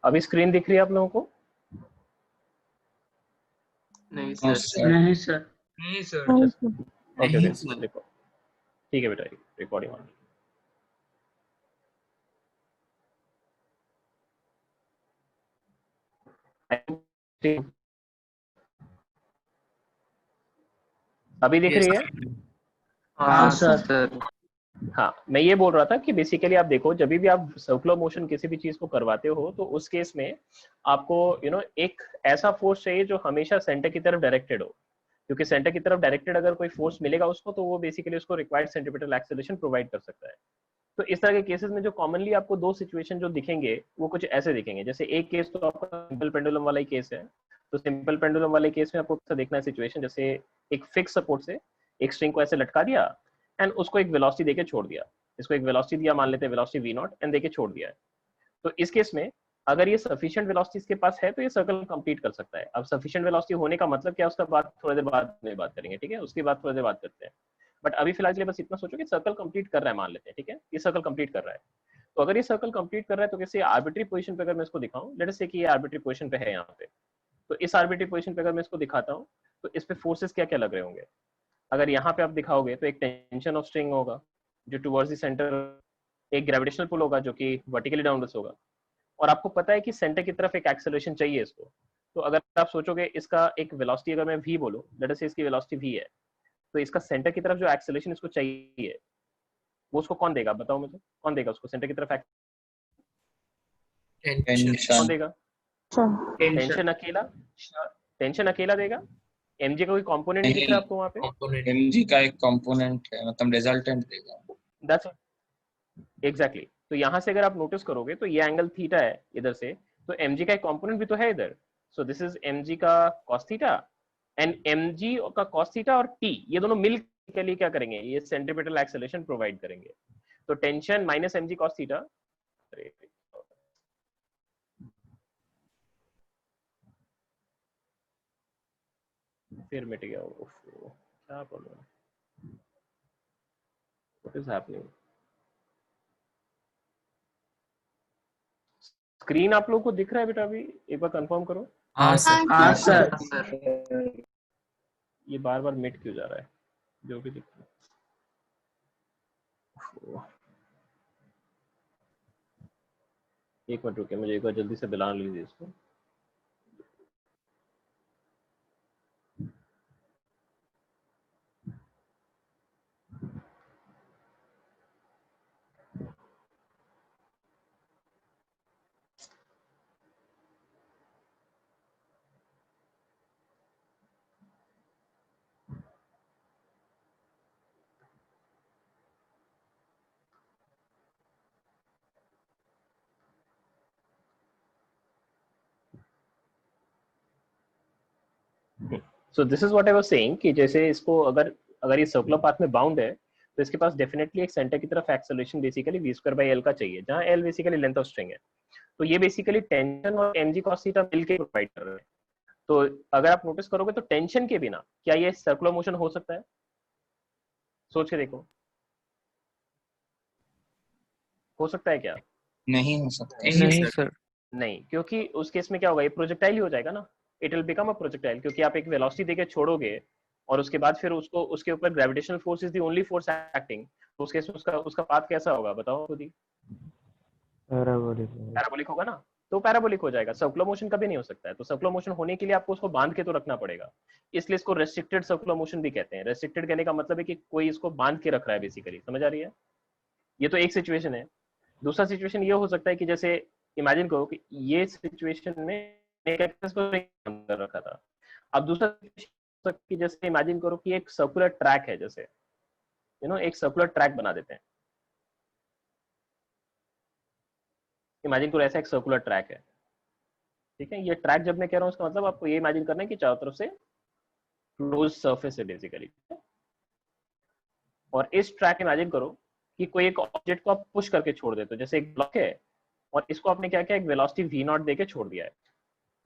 अभी स्क्रीन दिख रही है आप लोगों को? नहीं सर। नहीं सर। नहीं सर। ओके नहीं ओके सर। देखो, ठीक है बेटा, रिकॉर्डिंग ऑन। अभी दिख रही है? हाँ सर। हाँ, मैं ये बोल रहा था कि बेसिकली आप देखो, जब भी आप सर्कुलर मोशन किसी भी चीज को करवाते हो तो उस केस में आपको एक ऐसा फोर्स चाहिए जो हमेशा सेंटर की तरफ डायरेक्टेड हो, क्योंकि सेंटर की तरफ डायरेक्टेड अगर कोई फोर्स मिलेगा उसको तो वो बेसिकली उसको रिक्वायर्ड सेंट्रीपिटल एक्सेलरेशन प्रोवाइड कर सकता है। तो इस तरह के केसेस में जो कॉमनली आपको दो सिचुएशन जो दिखेंगे वो कुछ ऐसे दिखेंगे। जैसे एक केस तो आपका सिंपल पेंडुलम वाला ही केस है। तो सिंपल पेंडुलम वाले केस में आपको कैसा देखना है सिचुएशन, जैसे एक फिक्स सपोर्ट से एक स्ट्रिंग को ऐसे लटका दिया एंड उसको एक वेलोसिटी देके छोड़ दिया। इसको एक वेलोसिटी दिया, मान लेते हैं वेलोसिटी वी नॉट, एंड देके छोड़ दिया है। तो इस केस में अगर ये सफिशिएंट वेलोसिटी इसके पास है तो ये सर्कल कंप्लीट कर सकता है। अब सफिशिएंट वेलोसिटी होने का मतलब क्या है उसका बात थोड़ी देर बाद में बात करेंगे, ठीक है? उसकी बात थोड़ी देर बात करते हैं। बट अभी फिलहाल के लिए बस इतना सोचो कि सर्कल कंप्लीट कर रहा है, मान लेते हैं, ठीक है? ये सर्कल कंप्लीट कर रहा है। तो अगर ये सर्कल कंप्लीट कर रहा है तो कैसे आर्बिट्री पोजीशन पे अगर मैं इसको दिखाऊं, लेट अस से कि ये आर्बिट्री पोजीशन पे है यहाँ पे, तो इस आर्बिट्री पोजीशन पे अगर मैं इसको दिखाता हूँ तो इस पे फोर्सेस क्या क्या लग रहे होंगे? अगर यहाँ पे आप दिखाओगे तो एक टेंशन ऑफ स्ट्रिंग होगा जो टुवर्ड्स द सेंटर, एक ग्रेविटेशनल पुल होगा जो कि वर्टिकली डाउनवर्ड्स होगा, और आपको पता है कि सेंटर की तरफ एक एक्सेलरेशन चाहिए इसको। तो अगर आप सोचोगे इसका एक वेलोसिटी अगर मैं v बोलूं, लेट अस से इसकी वेलोसिटी v है, तो इसका सेंटर की तरफ जो एक्सेलरेशन इसको चाहिए वो उसको कौन देगा? बताओ मुझे, कौन देगा उसको सेंटर की तरफ? कौन देगा? टेंशन अकेला? टेंशन अकेला देगा? mg का कोई कंपोनेंट दिख रहा है आपको वहां पे? mg का एक कंपोनेंट है, मतलब रिजल्टेंट देगा। That's exactly. तो यहाँ से अगर आप नोटिस करोगे तो ये एंगल थीटा है इधर से, तो mg का एक कंपोनेंट भी तो है इधर। सो दिस इज mg का cos थीटा, एंड mg का cos थीटा और t ये दोनों मिल के लिए क्या करेंगे? ये सेंट्रीपिटल एक्सेलरेशन प्रोवाइड करेंगे। तो tension minus mg cos theta, फिर मिट गया। क्या problem, what is happening? Screen आप लोगों को दिख रहा है बेटा? अभी एक बार कंफर्म करो। हाँ सर। ये बार बार मिट क्यों जा रहा है? जो भी दिख रहा है, एक मिनट रुकिए, मुझे एक बार जल्दी से दिला लीजिए इसको। So this is what I was saying कि जैसे इसको अगर अगर ये सर्कुलर पाथ में बाउंड है तो इसके पास डेफिनेटली एक सेंटर की तरफ acceleration basically v square by l का चाहिए, जहां l basically length of string है। तो ये बेसिकली टेंशन और mg cos थीटा मिलके प्रोवाइड कर रहे हैं। तो अगर आप नोटिस करोगे तो टेंशन के बिना क्या ये सर्कुलर मोशन हो सकता है? सोच के देखो, हो सकता है क्या? नहीं हो सकता। नहीं सर। नहीं, क्योंकि उस केस में क्या होगा, ये प्रोजेक्टाइल ही हो जाएगा ना। It will become a projectile, क्योंकि आप एक वेलोसिटी देके छोड़ोगे और उसके बाद फिर उसको उसके ऊपर gravitational force is the only force acting. तो उस केस में उसका उसका पाथ कैसा होगा बताओ खुद ही? पैराबोलिक होगा ना। तो पैराबोलिक हो जाएगा, सर्कुलर मोशन कभी नहीं हो सकता है। तो सर्कुलर मोशन होने के लिए आपको उसको बांध के तो रखना पड़ेगा, इसलिए इसको रेस्ट्रिक्टेड सर्कुलर मोशन भी कहते हैं। रेस्ट्रिक्टेड कहने का मतलब है कि कोई इसको बांध के रख रहा है बेसिकली, समझ आ रही है? ये तो एक सिचुएशन है। दूसरा सिचुएशन ये हो सकता है कि जैसे इमेजिन करो कि ये सिचुएशन में एक एक्सेस को अंदर रखा था। अब दूसरा कि जैसे इमेजिन करो कि एक सर्कुलर ट्रैक है, जैसे एक सर्कुलर ट्रैक बना देते हैं। इमेजिन करो ऐसा एक सर्कुलर ट्रैक है, ठीक है? ये ट्रैक जब मैं कह रहा हूँ उसका मतलब आपको ये इमेजिन करना है कि चारों तरफ से क्लोज सरफेस है बेसिकली। और इस ट्रैक इमेजिन करो कि कोई एक ऑब्जेक्ट को आप पुश करके छोड़ देते हो, जैसे एक ब्लॉक है और इसको आपने क्या किया, एक वेलोसिटी वी नॉट देके छोड़ दिया है,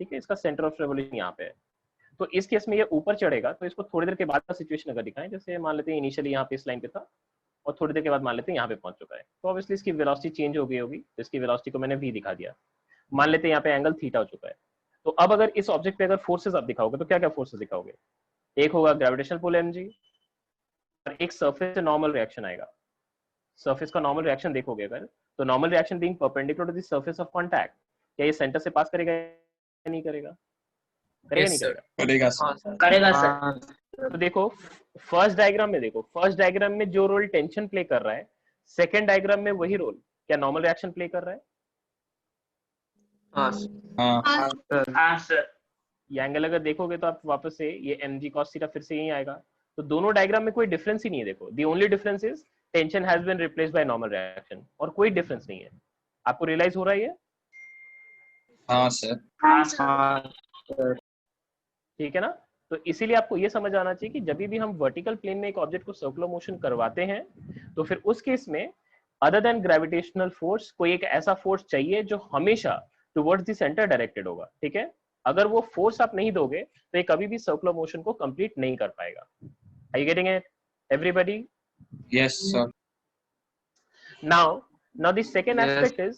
ठीक है? इसका सेंटर ऑफ रेवोल्यूशन यहाँ पे है। तो इस केस में ये ऊपर चढ़ेगा, तो इसको थोड़ी देर के बाद का सिचुएशन अगर दिखाएं, जैसे मान लेते हैं इनिशियली यहाँ पे इस लाइन पे था और थोड़ी देर के बाद मान लेते हैं यहाँ पे पहुंच चुका है, तो ऑब्वियसली इसकी वेलोसिटी चेंज हो गई होगी। तो इसकी वेलोसिटी को मैंने v दिखा दिया। मान लेते हैं यहाँ पे एंगल थीटा हो चुका है। तो अब अगर इस ऑब्जेक्ट पे अगर फोर्सेस आप दिखाओगे तो क्या क्या फोर्सेस दिखाओगे? एक होगा ग्रेविटेशनल पुल mg और एक सरफेस से नॉर्मल रिएक्शन आएगा। सरफेस का नॉर्मल रिएक्शन देखोगे अगर, तो normal reaction being perpendicular to the surface of contact, क्या ये सेंटर से पास करेगा या नहीं करेगा? करेगा नहीं करेगा? करेगा सर। करेगा सर। तो देखो फर्स्ट डायग्राम में, देखो फर्स्ट डायग्राम में जो रोल टेंशन प्ले कर रहा है, सेकंड डायग्राम में वही रोल क्या नॉर्मल रिएक्शन प्ले कर रहा है? हाँ सर। ये एंगल अगर देखोगे तो आप वापस से ये mg cos थीटा फिर से यही आएगा। तो दोनों डायग्राम में कोई डिफरेंस ही नहीं है। देखो the only difference is tension has been replaced by normal reaction, और कोई डिफरेंस नहीं है। आपको रियलाइज हो रहा है ये? हाँ सर। ठीक है ना? तो इसीलिए आपको ये समझ आना चाहिए कि जब भी हम वर्टिकल प्लेन में एक ऑब्जेक्ट को सर्कुलर मोशन करवाते हैं तो फिर उस केस में अदर देन ग्रेविटेशनल फोर्स कोई एक ऐसा फोर्स चाहिए जो हमेशा टुवर्ड्स द सेंटर डायरेक्टेड होगा। ठीक है? अगर वो फोर्स आप नहीं दोगे तो ये कभी भी सर्कुलर मोशन को कंप्लीट नहीं कर पाएगा। Are you getting it everybody? Yes sir. Now the second aspect is,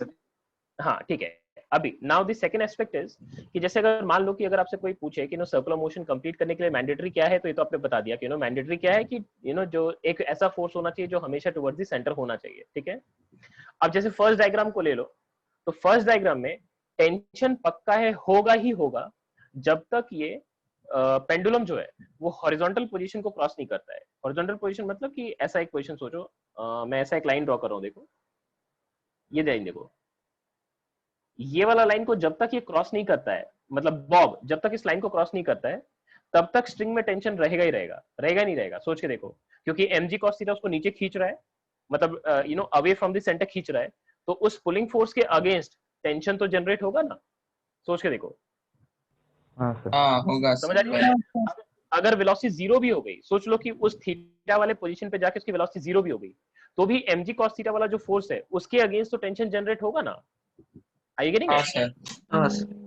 हाँ ठीक है, अभी now the second aspect is कि जैसे अगर मान लो कि अगर आपसे कोई पूछे कि सर्कुलर मोशन कंप्लीट करने के लिए मैंडेटरी क्या है, तो ये तो आपने बता दिया कि मैंडेटरी क्या है कि जो एक ऐसा फोर्स होना चाहिए जो हमेशा टुवर्ड्स द सेंटर होना चाहिए। ठीक है? अब जैसे फर्स्ट डायग्राम को ले लो, तो फर्स्ट डायग्राम में टेंशन पक्का है, होगा ही होगा जब तक ये पेंडुलम जो है वो हॉरिजॉन्टल पोजीशन को क्रॉस नहीं करता है। हॉरिजॉन्टल पोजीशन मतलब कि ऐसा एक पोजीशन सोचो, मैं ऐसा एक लाइन ड्रॉ कर रहा हूं, देखो ये लाइन, देखो ये वाला लाइन को जब तक ये क्रॉस नहीं करता है, मतलब बॉब जब तक इस लाइन को क्रॉस नहीं करता है तब तक स्ट्रिंग में टेंशन रहेगा ही रहेगा। रहेगा नहीं रहेगा? सोच के देखो, क्योंकि mg cos थीटा उसको नीचे खींच रहा है, मतलब अवे फ्रॉम द सेंटर खींच रहा है, तो उस पुलिंग फोर्स के अगेंस्ट टेंशन तो जनरेट होगा ना। सोच के देखो। हाँ होगा समझ आ रही है? अगर वेलोसिटी जीरो भी हो गई, सोच लो कि उस थीटा वाले पोजीशन पे जाके उसकी वेलोसिटी जीरो भी हो गई, तो भी mg cos थीटा वाला जो फोर्स है उसके अगेंस्ट तो टेंशन जनरेट होगा ना। Are you getting it? हाँ सर।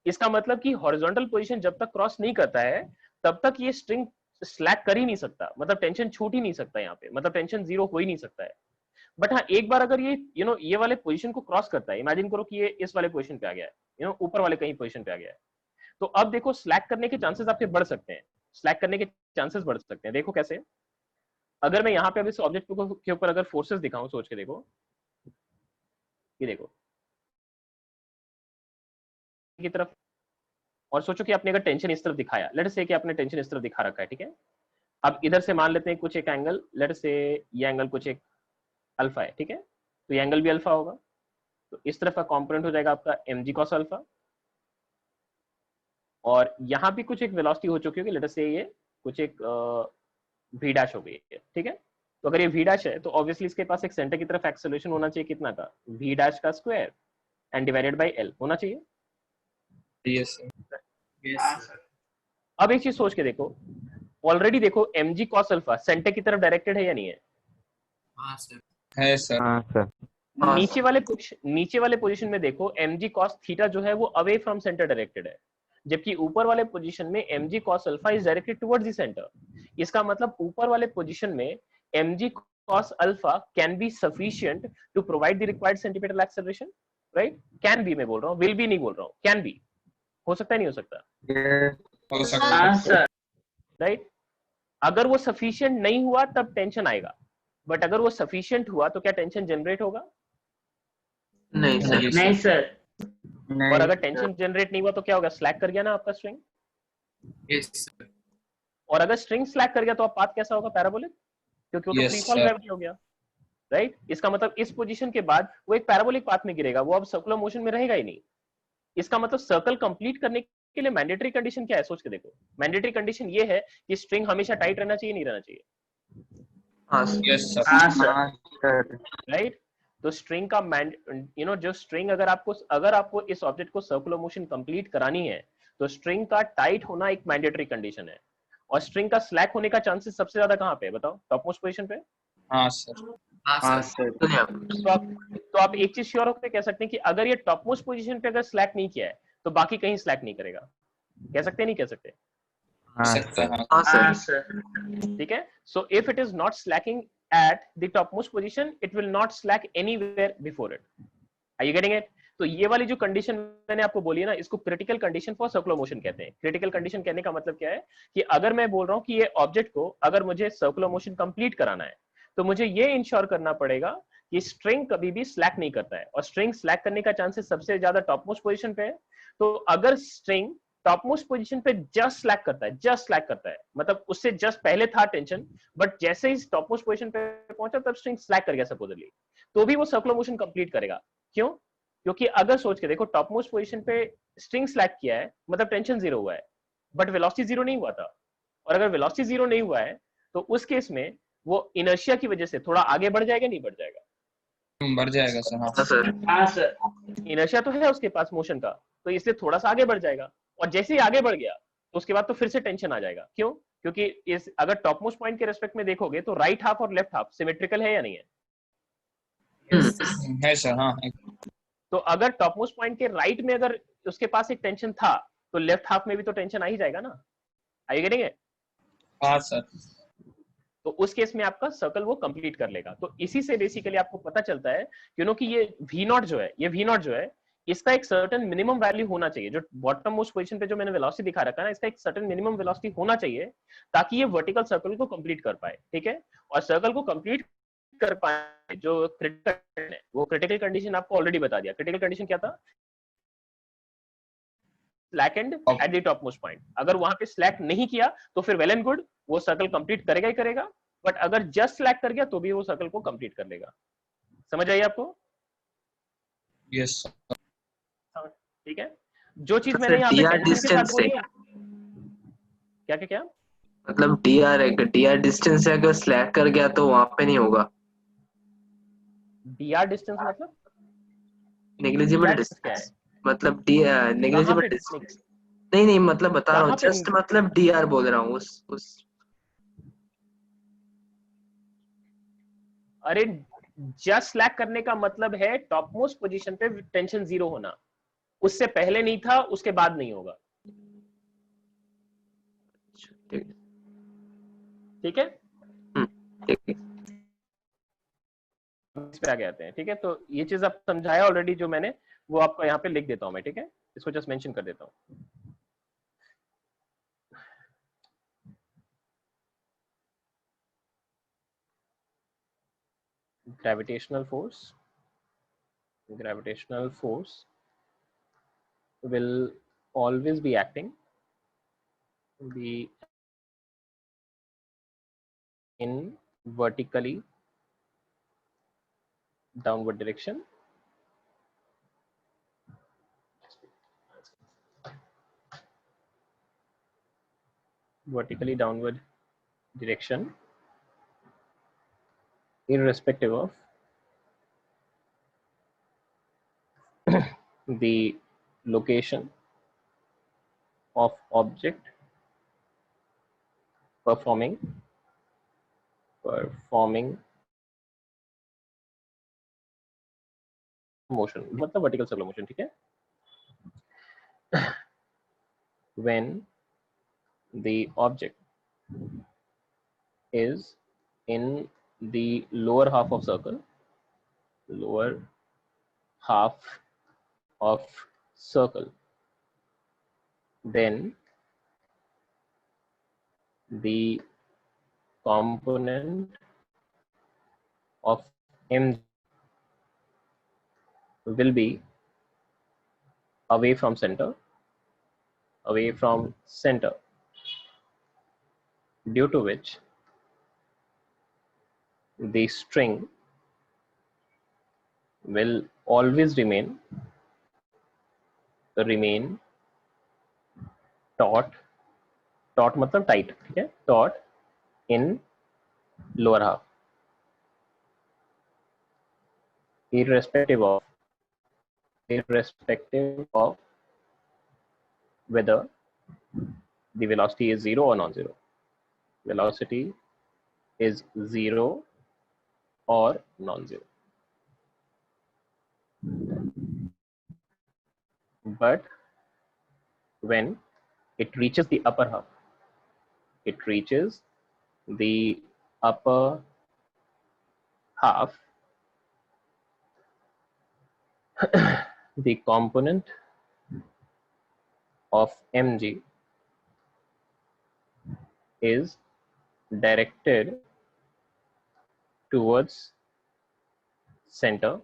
इसका मतलब कि हॉरिजॉन्टल पोजीशन जब तक क्रॉस नहीं करता है तब तक ये स्ट्रिंग स्लैक कर ही नहीं सकता, मतलब टेंशन छूट ही नहीं सकता यहाँ पे, मतलब टेंशन जीरो हो ही नहीं सकता है। बट हाँ, एक बार अगर ये ये वाले पोजीशन को क्रॉस करता है, इमेजिन करो कि ये इस वाले पोजीशन पे आ गया है, ऊपर वाले कहीं पोजीशन पे आ गया है, तो अब देखो स्लैक करने के चांसेस आपके बढ़ सकते हैं। स्लैक करने के चांसेस बढ़ सकते हैं। देखो कैसे? अगर मैं यहाँ पे अब इस ऑब्जेक्ट के ऊपर अगर फोर्सेस दिखाऊं, सोच के देखो, ये देखो की तरफ, और सोचो कि आपने अगर टेंशन इस तरफ दिखाया, लेट से कि आपने टेंशन इस तरफ दिखा रखा है। ठीक है? अब इधर से मान लेते हैं कुछ एक एंगल, लेट से ये एंगल कुछ एक अल्फा है। ठीक है? तो ये एंगल भी अल्फा होगा, तो इस तरफ का कंपोनेंट हो जाएगा आपका mg cos अल्फा, और यहां भी कुछ एक वेलोसिटी हो चुकी होगी, लेट से ये कुछ एक v डैश हो गई है। ठीक है? तो अगर ये v डैश है तो ऑब्वियसली इसके पास एक सेंटर की तरफ एक्सेलरेशन होना चाहिए, कितना का? v डैश का square and divided by l होना चाहिए। Yes sir. अब एक चीज सोच के देखो, ऑलरेडी देखो mg cos अल्फा सेंटर की तरफ डायरेक्टेड है या नहीं है? हाँ सर। है सर। हाँ सर। नीचे वाले पोजीशन में देखो mg cos थीटा जो है वो अवे फ्रॉम सेंटर डायरेक्टेड है, जबकि ऊपर वाले पोजीशन में mg cos alpha is directed towards the centre. इसका मतलब ऊपर वाले पोजीशन में mg cos alpha can be sufficient to provide the required centimetre acceleration, right? Can be मैं बोल रहा हूँ, विल बी नहीं बोल रहा हूँ, कैन बी। हो सकता है, नहीं हो सकता? हो सकता है राइट? अगर वो सफिशिएंट नहीं हुआ तब टेंशन आएगा, बट अगर वो सफिशिएंट हुआ तो क्या टेंशन जनरेट होगा? नहीं सर। नहीं सर। और अगर टेंशन जनरेट नहीं हुआ तो क्या होगा? स्लैक कर गया ना आपका स्ट्रिंग। Yes sir. और अगर स्ट्रिंग स्लैक कर गया तो अब पाथ कैसा होगा? पैराबोलिक, क्योंकि वो तो फ्री फॉल ग्रेविटी हो गया, राइट? इसका मतलब इस पोजीशन के बाद वो एक पैराबोलिक पाथ में गिरेगा, वो अब सर्कुलर मोशन में रहेगा ही नहीं। इसका मतलब सर्कल कंप्लीट करने के लिए मैंडेटरी कंडीशन क्या है? सोच के देखो, मैंडेटरी कंडीशन ये है कि स्ट्रिंग हमेशा टाइट रहना चाहिए, नहीं रहना चाहिए? Yes sir. राइट? तो स्ट्रिंग का जो स्ट्रिंग अगर आपको इस ऑब्जेक्ट को सर्कुलर मोशन कंप्लीट करानी है तो स्ट्रिंग का टाइट होना एक मैंडेटरी कंडीशन है। और स्ट्रिंग का स्लैक होने का चांसेस सबसे ज्यादा कहां पे है बताओ? टॉप मोस्ट पोजीशन पे। हाँ सर। हाँ सर। तो आप एक चीज श्योर होकर कह सकते हैं कि अगर ये टॉप मोस्ट पोजीशन पे अगर स्लैक नहीं किया है तो बाकी कहीं स्लैक नहीं करेगा। कह सकते हैं, नहीं कह सकते? हाँ सर। ठीक है? So if it is not Slaking at the topmost position, it will not slack anywhere before it. Are you getting it? तो ये वाली जो कंडीशन मैंने आपको बोली है ना, इसको critical condition for circular motion कहते हैं। क्रिटिकल कंडीशन कहने का मतलब क्या है कि अगर मैं बोल रहा हूं कि ये ऑब्जेक्ट को अगर मुझे सर्कुलर मोशन कंप्लीट कराना है तो मुझे ये इंश्योर करना पड़ेगा कि स्ट्रिंग कभी भी स्लैक नहीं करता है, और स्ट्रिंग स्लैक करने का चांसेस सबसे ज्यादा टॉप मोस्ट पोजीशन पे है। तो अगर स्ट्रिंग टॉप मोस्ट पोजीशन पे जस्ट स्लैक करता है, जस्ट स्लैक करता है मतलब उससे जस्ट पहले था टेंशन, बट जैसे ही टॉप मोस्ट पोजीशन पे पहुंचा तब स्ट्रिंग स्लैक कर गया सपोजली, तो भी वो सर्कुलर मोशन कंप्लीट करेगा। क्यों? क्योंकि अगर सोच के देखो, टॉप मोस्ट पोजीशन पे स्ट्रिंग स्लैक किया है मतलब टेंशन जीरो हुआ है, बट वेलोसिटी जीरो नहीं हुआ था। और अगर वेलोसिटी जीरो नहीं हुआ है तो उस केस में वो इनर्शिया की वजह से थोड़ा आगे बढ़ जाएगा, नहीं बढ़ जाएगा? बढ़ जाएगा सर। हाँ सर। हाँ सर। इनर्शिया तो है उसके पास मोशन का, तो इसलिए थोड़ा सा आगे बढ़ जाएगा, और जैसे ही आगे बढ़ गया तो उसके बाद तो फिर से टेंशन आ जाएगा। क्यों? क्योंकि इस अगर टॉप मोस्ट पॉइंट के रेस्पेक्ट में देखोगे तो राइट हाफ और लेफ्ट हाफ सिमेट्रिकल है या नहीं है? है सर। हाँ है। तो अगर टॉप मोस्ट पॉइंट के राइट में अगर उसके पास एक टेंशन था तो लेफ्ट हाफ में भी तो टेंशन आ ही जाएगा ना। Are you getting it? हाँ सर। तो उस केस में आपका सर्कल वो कंप्लीट कर लेगा। तो इसी से बेसिकली आपको पता चलता है कि ये वी नॉट जो है, ये वी नॉट जो है, इसका एक सर्टेन मिनिमम वैल्यू होना चाहिए। जो बॉटम मोस्ट पोजीशन पे जो मैंने वेलोसिटी दिखा रखा है ना, इसका एक सर्टेन मिनिमम वेलोसिटी होना चाहिए ताकि ये वर्टिकल सर्कल को कंप्लीट कर पाए। ठीक है? और सर्कल को कंप्लीट कर पाए जो क्रिटिकल है, वो क्रिटिकल कंडीशन आपको ऑलरेडी बता दिया। क्रिटिकल कंडीशन क्या था? Slack and at the top most point. अगर वहां पे स्लैक नहीं किया तो फिर वेल एंड गुड, वो सर्कल कंप्लीट करेगा ही करेगा, बट अगर जस्ट स्लैक कर गया तो भी वो सर्कल को कंप्लीट कर लेगा। समझ आई आपको? यस। ठीक है? जो चीज तो मैंने यहाँ पे डीआर टेंशन के साथ डिस्टेंस बोली से है, क्या क्या क्या? मतलब डीआर डिस्टेंस से अगर स्लैक कर गया तो वहां पे नहीं होगा। डीआर डिस्टेंस मतलब नेग्लिजिबल डिस्टेंस क्या है? डिस्टेंस मतलब कहाँ नेग्लिजिबल पे डिस्टेंस। नहीं नहीं मतलब बता रहा हूँ, कहाँ पे? जस्ट मतलब डीआर बोल रहा हूँ उस अरे जस्ट स्लैक करने का मतलब है टॉप मोस्ट पोजीशन पे टेंशन जीरो होना। उससे पहले नहीं था, उसके बाद नहीं होगा। ठीक है? ठीक है। इस पे आगे आते हैं। ठीक है? तो ये चीज आप समझाया ऑलरेडी जो मैंने, वो आपको यहाँ पे लिख देता हूं मैं। ठीक है? इसको जस्ट मेंशन कर देता हूं। gravitational force will always be acting in vertically downward direction irrespective of the location of object performing motion, मतलब vertical circular motion। ठीक है? when the object is in the lower half of circle, then the component of m will be away from center, due to which the string will always remain taut मतलब tight। ठीक है? taut in lower half, irrespective of whether the velocity is zero or non-zero। velocity is zero or non-zero, but when it reaches the upper half, the component of mg is directed towards center,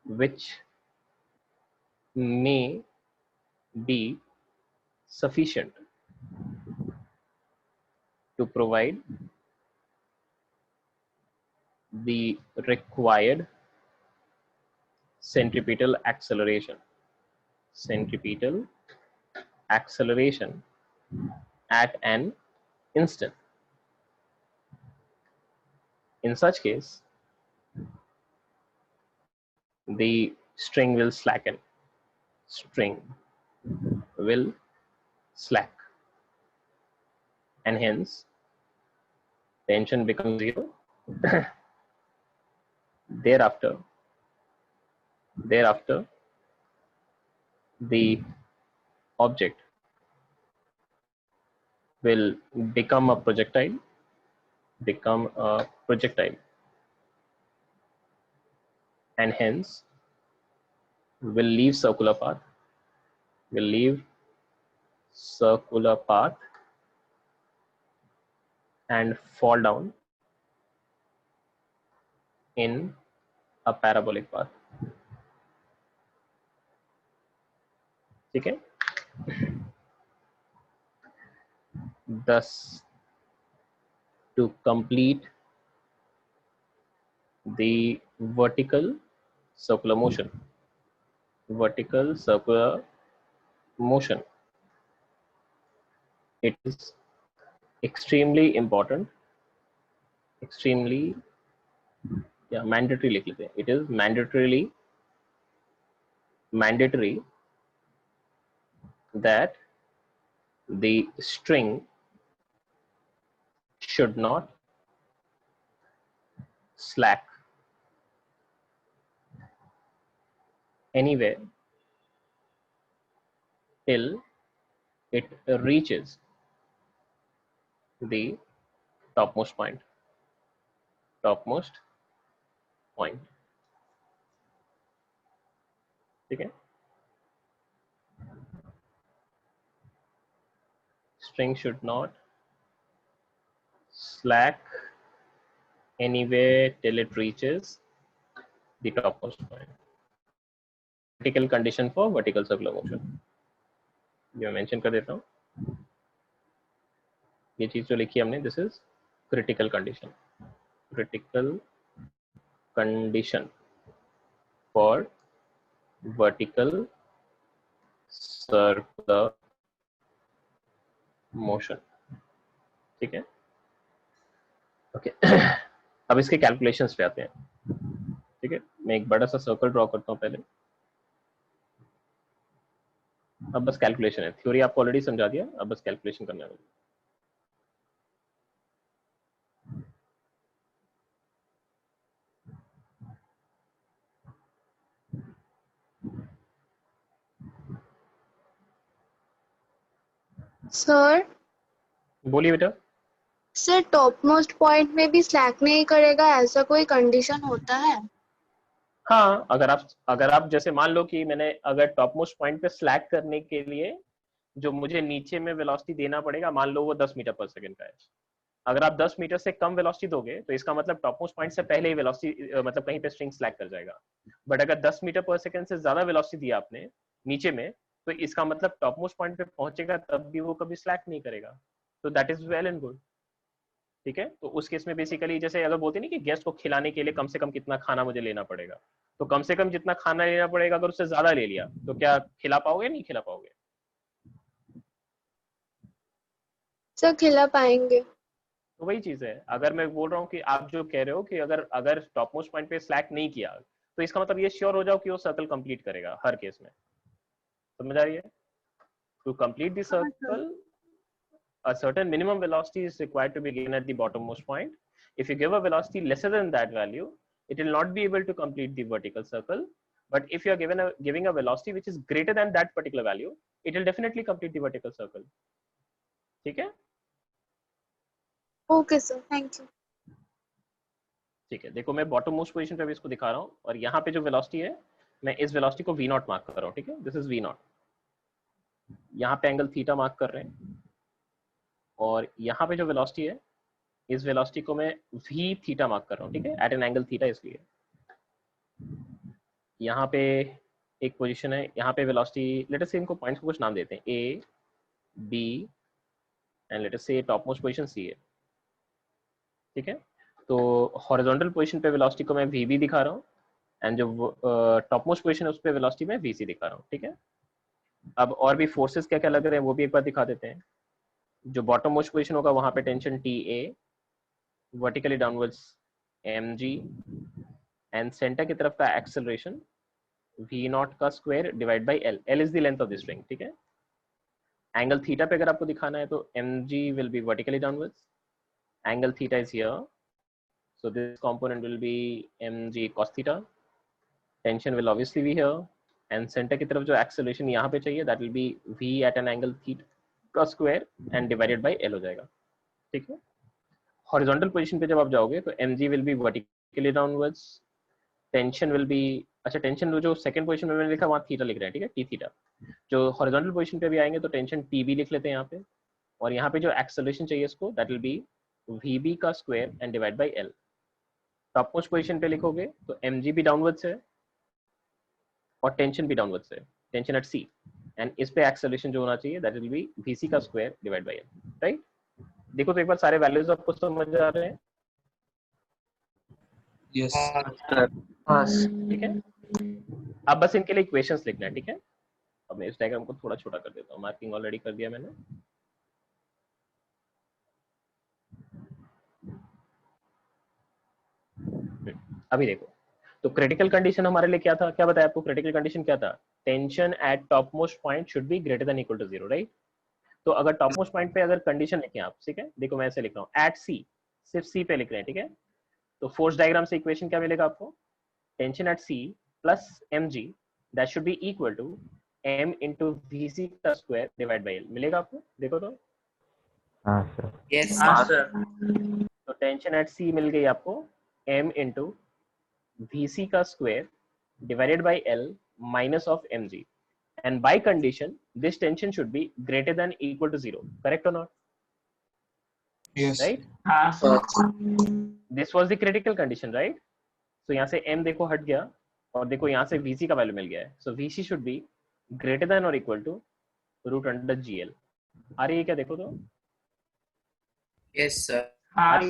which may be sufficient to provide the required centripetal acceleration at an instant. In such case, the string will slacken. String will slack, and hence tension becomes zero. Thereafter, the object will become a projectile, and hence will leave circular path and fall down in a parabolic path. ठीक है? Thus, to complete the vertical circular motion, it is extremely important, mandatory लिख लेते हैं. It is mandatory that the string should not slack anywhere till it reaches the topmost point. ठीक है? String should not slack anywhere till it reaches the topmost point. Critical condition for vertical circular motion. ये mention कर देता हूँ. ये चीज जो लिखी हमने, this is critical condition for vertical circular motion. ठीक है? ओके. अब इसके कैलकुलेशंस पे आते हैं. ठीक है? मैं एक बड़ा सा सर्कल ड्रॉ करता हूँ पहले. अब बस कैलकुलेशन है. थ्योरी आपको ऑलरेडी समझा दिया, अब बस कैलकुलेशन करना है. सर बोलिए बेटा. सर टॉप मोस्ट पॉइंट में भी स्लैक नहीं करेगा, ऐसा कोई कंडीशन होता है? हाँ, अगर आप जैसे मान लो कि मैंने अगर टॉप मोस्ट पॉइंट पे स्लैक करने के लिए जो मुझे नीचे में वेलोसिटी देना पड़ेगा, मान लो वो 10 मीटर पर सेकंड का है. अगर आप 10 मीटर से कम वेलोसिटी दोगे तो इसका मतलब टॉप मोस्ट पॉइंट से पहले ही वेलोसिटी मतलब कहीं पे स्ट्रिंग स्लैक कर जाएगा. बट अगर 10 मीटर पर सेकंड से ज्यादा वेलोसिटी दिया आपने नीचे में, तो इसका मतलब टॉप मोस्ट पॉइंट पे पहुंचेगा तब भी वो कभी स्लैक नहीं करेगा. तो that is well and good. ठीक है? तो उस केस में बेसिकली जैसे अगर बोलते नहीं कि गेस्ट को खिलाने के लिए कम से कम कितना खाना मुझे लेना पड़ेगा, तो कम से कम जितना खाना लेना पड़ेगा, अगर उससे ज्यादा ले लिया तो क्या खिला पाओगे? नहीं खिला पाओगे. सर खिला पाएंगे. तो वही चीज है. अगर मैं बोल रहा हूँ कि आप जो कह रहे हो कि अगर टॉप मोस्ट पॉइंट पे स्लैक नहीं किया, तो इसका मतलब ये श्योर हो जाओ कि वो सर्कल कंप्लीट करेगा हर केस में. समझ आ रही है? To complete the circle, a certain minimum velocity is required to be given at the bottommost point. If you give a velocity lesser than that value, it will not be able to complete the vertical circle. But if you are giving a velocity which is greater than that particular value, it will definitely complete the vertical circle. ठीक है? Okay sir, thank you. ठीक है, देखो मैं bottom most position पे भी इसको दिखा रहा हूँ और यहाँ पे जो वेलोसिटी है मैं इस वेलोसिटी को v नॉट मार्क कर रहा हूँ, ठीक है, दिस इज v नॉट। यहाँ पे एंगल थीटा मार्क कर रहे हैं और यहाँ पे जो वेलोसिटी है इस वेलोसिटी को मैं v थीटा मार्क कर रहा हूँ, ठीक है, एट एन एंगल थीटा। इसलिए यहाँ पे एक पोजीशन है, यहाँ पे वेलोसिटी, लेट अस से इनको पॉइंट्स को कुछ नाम देते हैं, a b and let us से टॉप मोस्ट पोजीशन c है, ठीक है। तो हॉरिजॉन्टल पोजीशन पे वेलोसिटी को मैं vb दिखा रहा हूँ एंड जो टॉप मोस्ट पोजीशन है उस पे वेलोसिटी में vc दिखा रहा हूँ, ठीक है। अब और भी फोर्सेस क्या क्या लग रहे हैं वो भी एक बार दिखा देते हैं। जो बॉटम मोस्ट पोजीशन होगा वहां पे tension TA, vertically downwards mg and centre की तरफ का एक्सेलरेशन v नॉट का square divide by l, l is the length of the string, ठीक है। एंगल थीटा पे अगर आपको दिखाना है तो mg will be vertically downwards, angle theta is here, so this component will be mg cos theta, tension will obviously be here and center की तरफ जो acceleration यहाँ पे चाहिए that will be v at an angle theta का square and divided by l हो जाएगा, ठीक है। horizontal position पे जब आप जाओगे तो mg will be vertically downwards, tension will be, अच्छा टेंशन जो सेकंड पोजीशन में मैंने लिखा वहाँ थीटा लिख रहे हैं, ठीक है, टी थीटा। जो हॉरिजॉन्टल पोजीशन पे भी आएंगे तो टेंशन टीबी लिख लेते हैं यहाँ पे, और यहाँ पे जो एक्सेलरेशन चाहिए इसको दैट विल बी वीबी का square and divide by L. Top most position पे लिखोगे तो mg भी डाउनवर्ड्स है और टेंशन भी डाउनवर्ड्स है, टेंशन एट सी, एंड इस पे एक्सेलरेशन जो होना चाहिए दैट विल बी vc का square divide by L, right. देखो तो एक बार सारे वैल्यूज आपको समझ आ रहे हैं? यस ठीक है, अब बस इनके लिए इक्वेशंस लिखना है, ठीक है। अब मैं इस डायग्राम को थोड़ा छोटा कर देता हूँ, मार्किंग ऑलरेडी कर दिया मैंने। अभी देखो तो क्रिटिकल कंडीशन हमारे लिए क्या था, क्या बताया आपको? क्रिटिकल कंडीशन क्या था? Tension at top most point should be greater than equal to 0, right. तो अगर टॉप मोस्ट पॉइंट पे अगर कंडीशन लिखें आप, ठीक है, देखो मैं ऐसे लिख रहा हूँ एट सी, सिर्फ सी पे लिख रहे हैं, ठीक है। तो फोर्स डायग्राम से इक्वेशन क्या मिलेगा आपको? Tension at C plus mg that should be equal to m into vc का स्क्वायर डिवाइड बाय l मिलेगा आपको? देखो तो हाँ सर। यस तो टेंशन एट सी मिल गई आपको m into vc का square divided by L minus of mg, and by condition this tension should be greater than equal to 0, correct or not? Yes Right, this was the critical condition, right? So यहाँ से m देखो हट गया और देखो यहाँ से vc का वैल्यू मिल गया है, so vc should be greater than or equal to root under gl। आ रही है क्या? देखो तो यस सर हाँ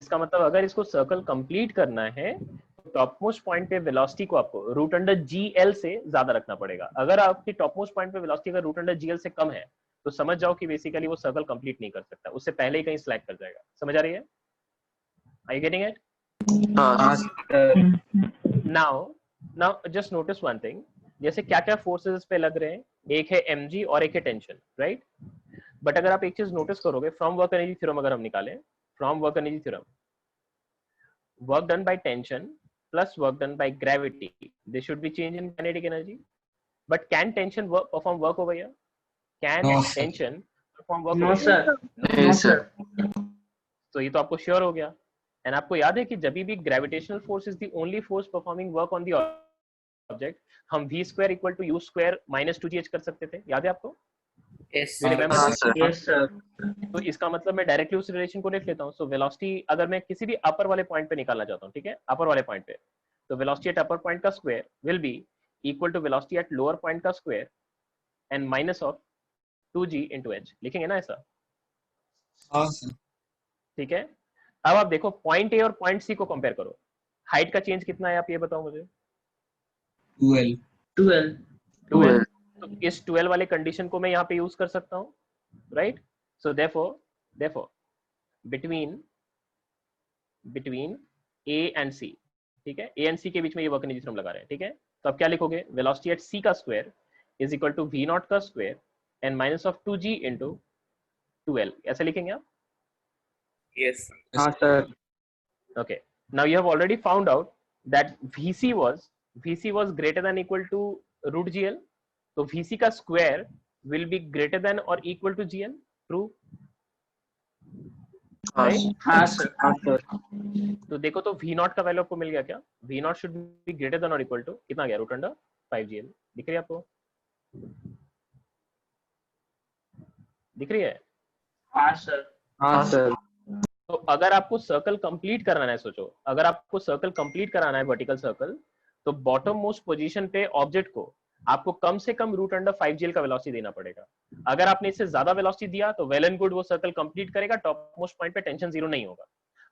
इसका मतलब अगर इसको सर्कल कंप्लीट करना है तो टॉप मोस्ट पॉइंट पे वेलोसिटी को आपको रूट अंडर जीएल से ज्यादा रखना पड़ेगा। अगर आपकी टॉप मोस्ट पॉइंट पे वेलोसिटी अगर रूट अंडर जीएल से कम है तो समझ जाओ कि बेसिकली वो सर्कल कंप्लीट नहीं कर सकता, उससे पहले ही कहीं स्लैक कर जाएगा। समझ आ रही है? Are you getting it? Now just notice one thing, जैसे क्या क्या फोर्सेस पे लग रहे हैं, एक है mg और एक है टेंशन, राइट। बट अगर आप एक चीज नोटिस करोगे, फ्रॉम वर्क एनर्जी थ्योरम अगर हम निकालें, from work energy theorem, work done by tension plus work done by gravity, there should be change in kinetic energy. But can tension perform work over here? Can No, tension perform work No, over here? sir. नहीं sir तो ये तो आपको sure हो गया। And आपको याद है कि जब भी gravitational force is the only force performing work on the object, हम v square equal to u square minus 2gh कर सकते थे, याद है आपको? यस You remember हाँ that? Sir Yes, sir. तो इसका मतलब मैं डायरेक्टली उस रिलेशन को लिख लेता हूँ। सो वेलोसिटी अगर मैं किसी भी अपर वाले पॉइंट पे निकालना चाहता हूँ, ठीक है, अपर वाले पॉइंट पे, तो वेलोसिटी एट अपर पॉइंट का square will be equal to velocity at lower point का square and minus of 2g into h, लिखेंगे ना ऐसा? हाँ सर ठीक है। अब आप देखो पॉइंट ए और पॉइंट सी को कंपेयर करो, हाइट का चेंज कितना है आप ये बताओ मुझे? 12 12. 12। तो इस 12 वाले कंडीशन को मैं यहाँ पे यूज कर सकता हूँ, right. So therefore between a and c, ठीक है, a and c के बीच में ये वर्क एनर्जी थ्योरम लगा रहे हैं, ठीक है। तो आप क्या लिखोगे? वेलोसिटी एट c का square is equal to v not का square and minus of 2g into 2l, ऐसे लिखेंगे आप? यस हाँ, sir. Okay, now you have already found out that vc was greater than equal to root gl, so vc का square will be greater than or equal to gl, true? हाँ right? हाँ sir हाँ सर तो देखो तो V not का value आपको मिल गया क्या? V not should be greater than और इक्वल टू कितना गया? √5GL दिख रही है आपको? दिख रही है? हाँ सर हाँ सर तो अगर आपको सर्कल कंप्लीट कराना है, सोचो अगर आपको सर्कल कंप्लीट कराना है वर्टिकल सर्कल, तो बॉटम मोस्ट पोजीशन पे ऑब्जेक्ट को आपको कम से कम √5GL का वेलोसिटी देना पड़ेगा। अगर आपने इससे ज्यादा वेलोसिटी दिया तो वेल एंड गुड, वो सर्कल कंप्लीट करेगा, टॉप मोस्ट पॉइंट पे टेंशन जीरो नहीं होगा।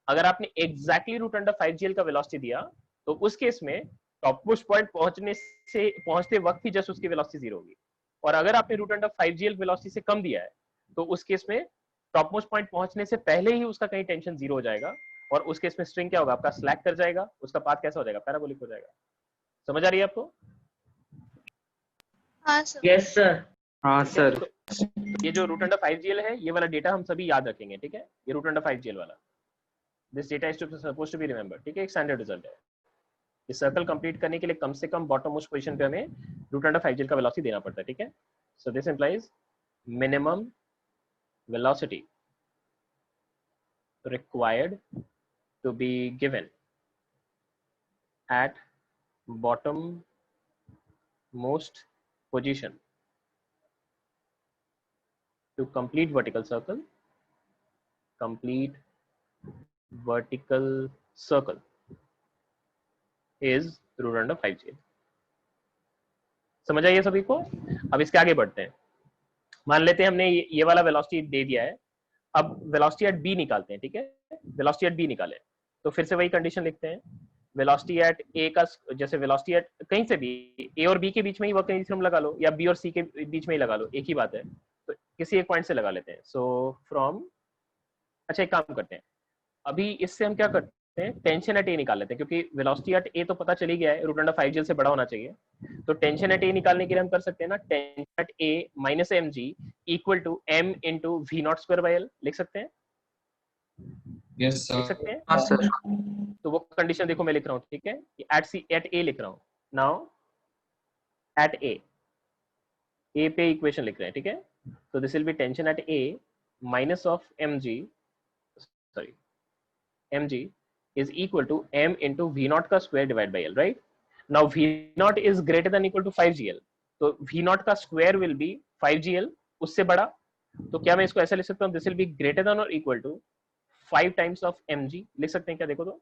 अगर आपने एग्जैक्टली √5GL का वेलोसिटी दिया तो उस केस में टॉप मोस्ट पॉइंट पहुंचते वक्त ही जस्ट उसकी वेलोसिटी जीरो होगी। और अगर आपने √5GL वेलोसिटी से कम दिया है तो उस केस में टॉप मोस्ट पॉइंट पहुंचने से पहले ही उसका कहीं टेंशन जीरो हो जाएगा, और उस केस में स्ट्रिंग क्या होगा? आपका स्लैक कर जाएगा, उसका पाथ कैसा हो जाएगा? पैराबोलिक हो जाएगा। समझ आ रही है आपको? हाँ सर। यस सर हाँ ठीक है, सर तो ये जो √5GL है, ये वाला डेटा हम सभी याद रखेंगे, ठीक है? ये √5GL वाला, this data is suppose to be remember, ठीक है? एक स्टैंडर्ड रिजल्ट है। इस सर्कल कंप्लीट करने के लिए कम से कम बॉटम मोस्ट पोजीशन पे हमें √5GL का वेलोसिटी देना पड़ता है, ठीक है? So this implies minimum velocity required to be given at bottom most position to complete vertical circle is √5GL। समझ आइए सभी को? अब इसके आगे बढ़ते हैं। मान लेते हैं हमने ये वाला वेलोसिटी दे दिया है, अब वेलोसिटी एट बी निकालते हैं, ठीक है? वेलोसिटी एट बी निकाले तो फिर से वही कंडीशन लिखते हैं, वेलोसिटी एट ए का, जैसे वेलोसिटी एट कहीं से भी ए और बी के बीच में ही वर्क कंडीशन लगा लो, या बी और सी के बीच में ही लगा लो, एक ही बात है, तो किसी एक पॉइंट से लगा लेते हैं। सो फ्रॉम, अच्छा एक काम करते हैं, अभी इससे हम क्या करते हैं, टेंशन एट ए निकाल लेते हैं, क्योंकि वेलोसिटी एट ए तो पता चली गया है, √5GL से बड़ा होना चाहिए। तो टेंशन एट ए निकालने के लिए हम कर सकते हैं ना, tension at A minus m g equal to m into v not square by l, लिख सकते हैं? यस लिख सर सकते हैं? हाँ सर तो वो कंडीशन देखो मैं लिख रहा हूँ, ठीक है? एट ए लिख रहा हूँ। नाउ एट ए पे इक्वेशन लिख रहे हैं, ठीक है? तो this will be tension at A minus of m g, sorry mg is equal to m into v naught का square divide by l, right? Now v naught is greater than equal to 5gl, तो v naught का square will B 5gl, उससे बड़ा। तो क्या मैं इसको ऐसा लिख सकता हूँ, this will be greater than और equal to 5 times of mg, लिख सकते हैं क्या? देखो तो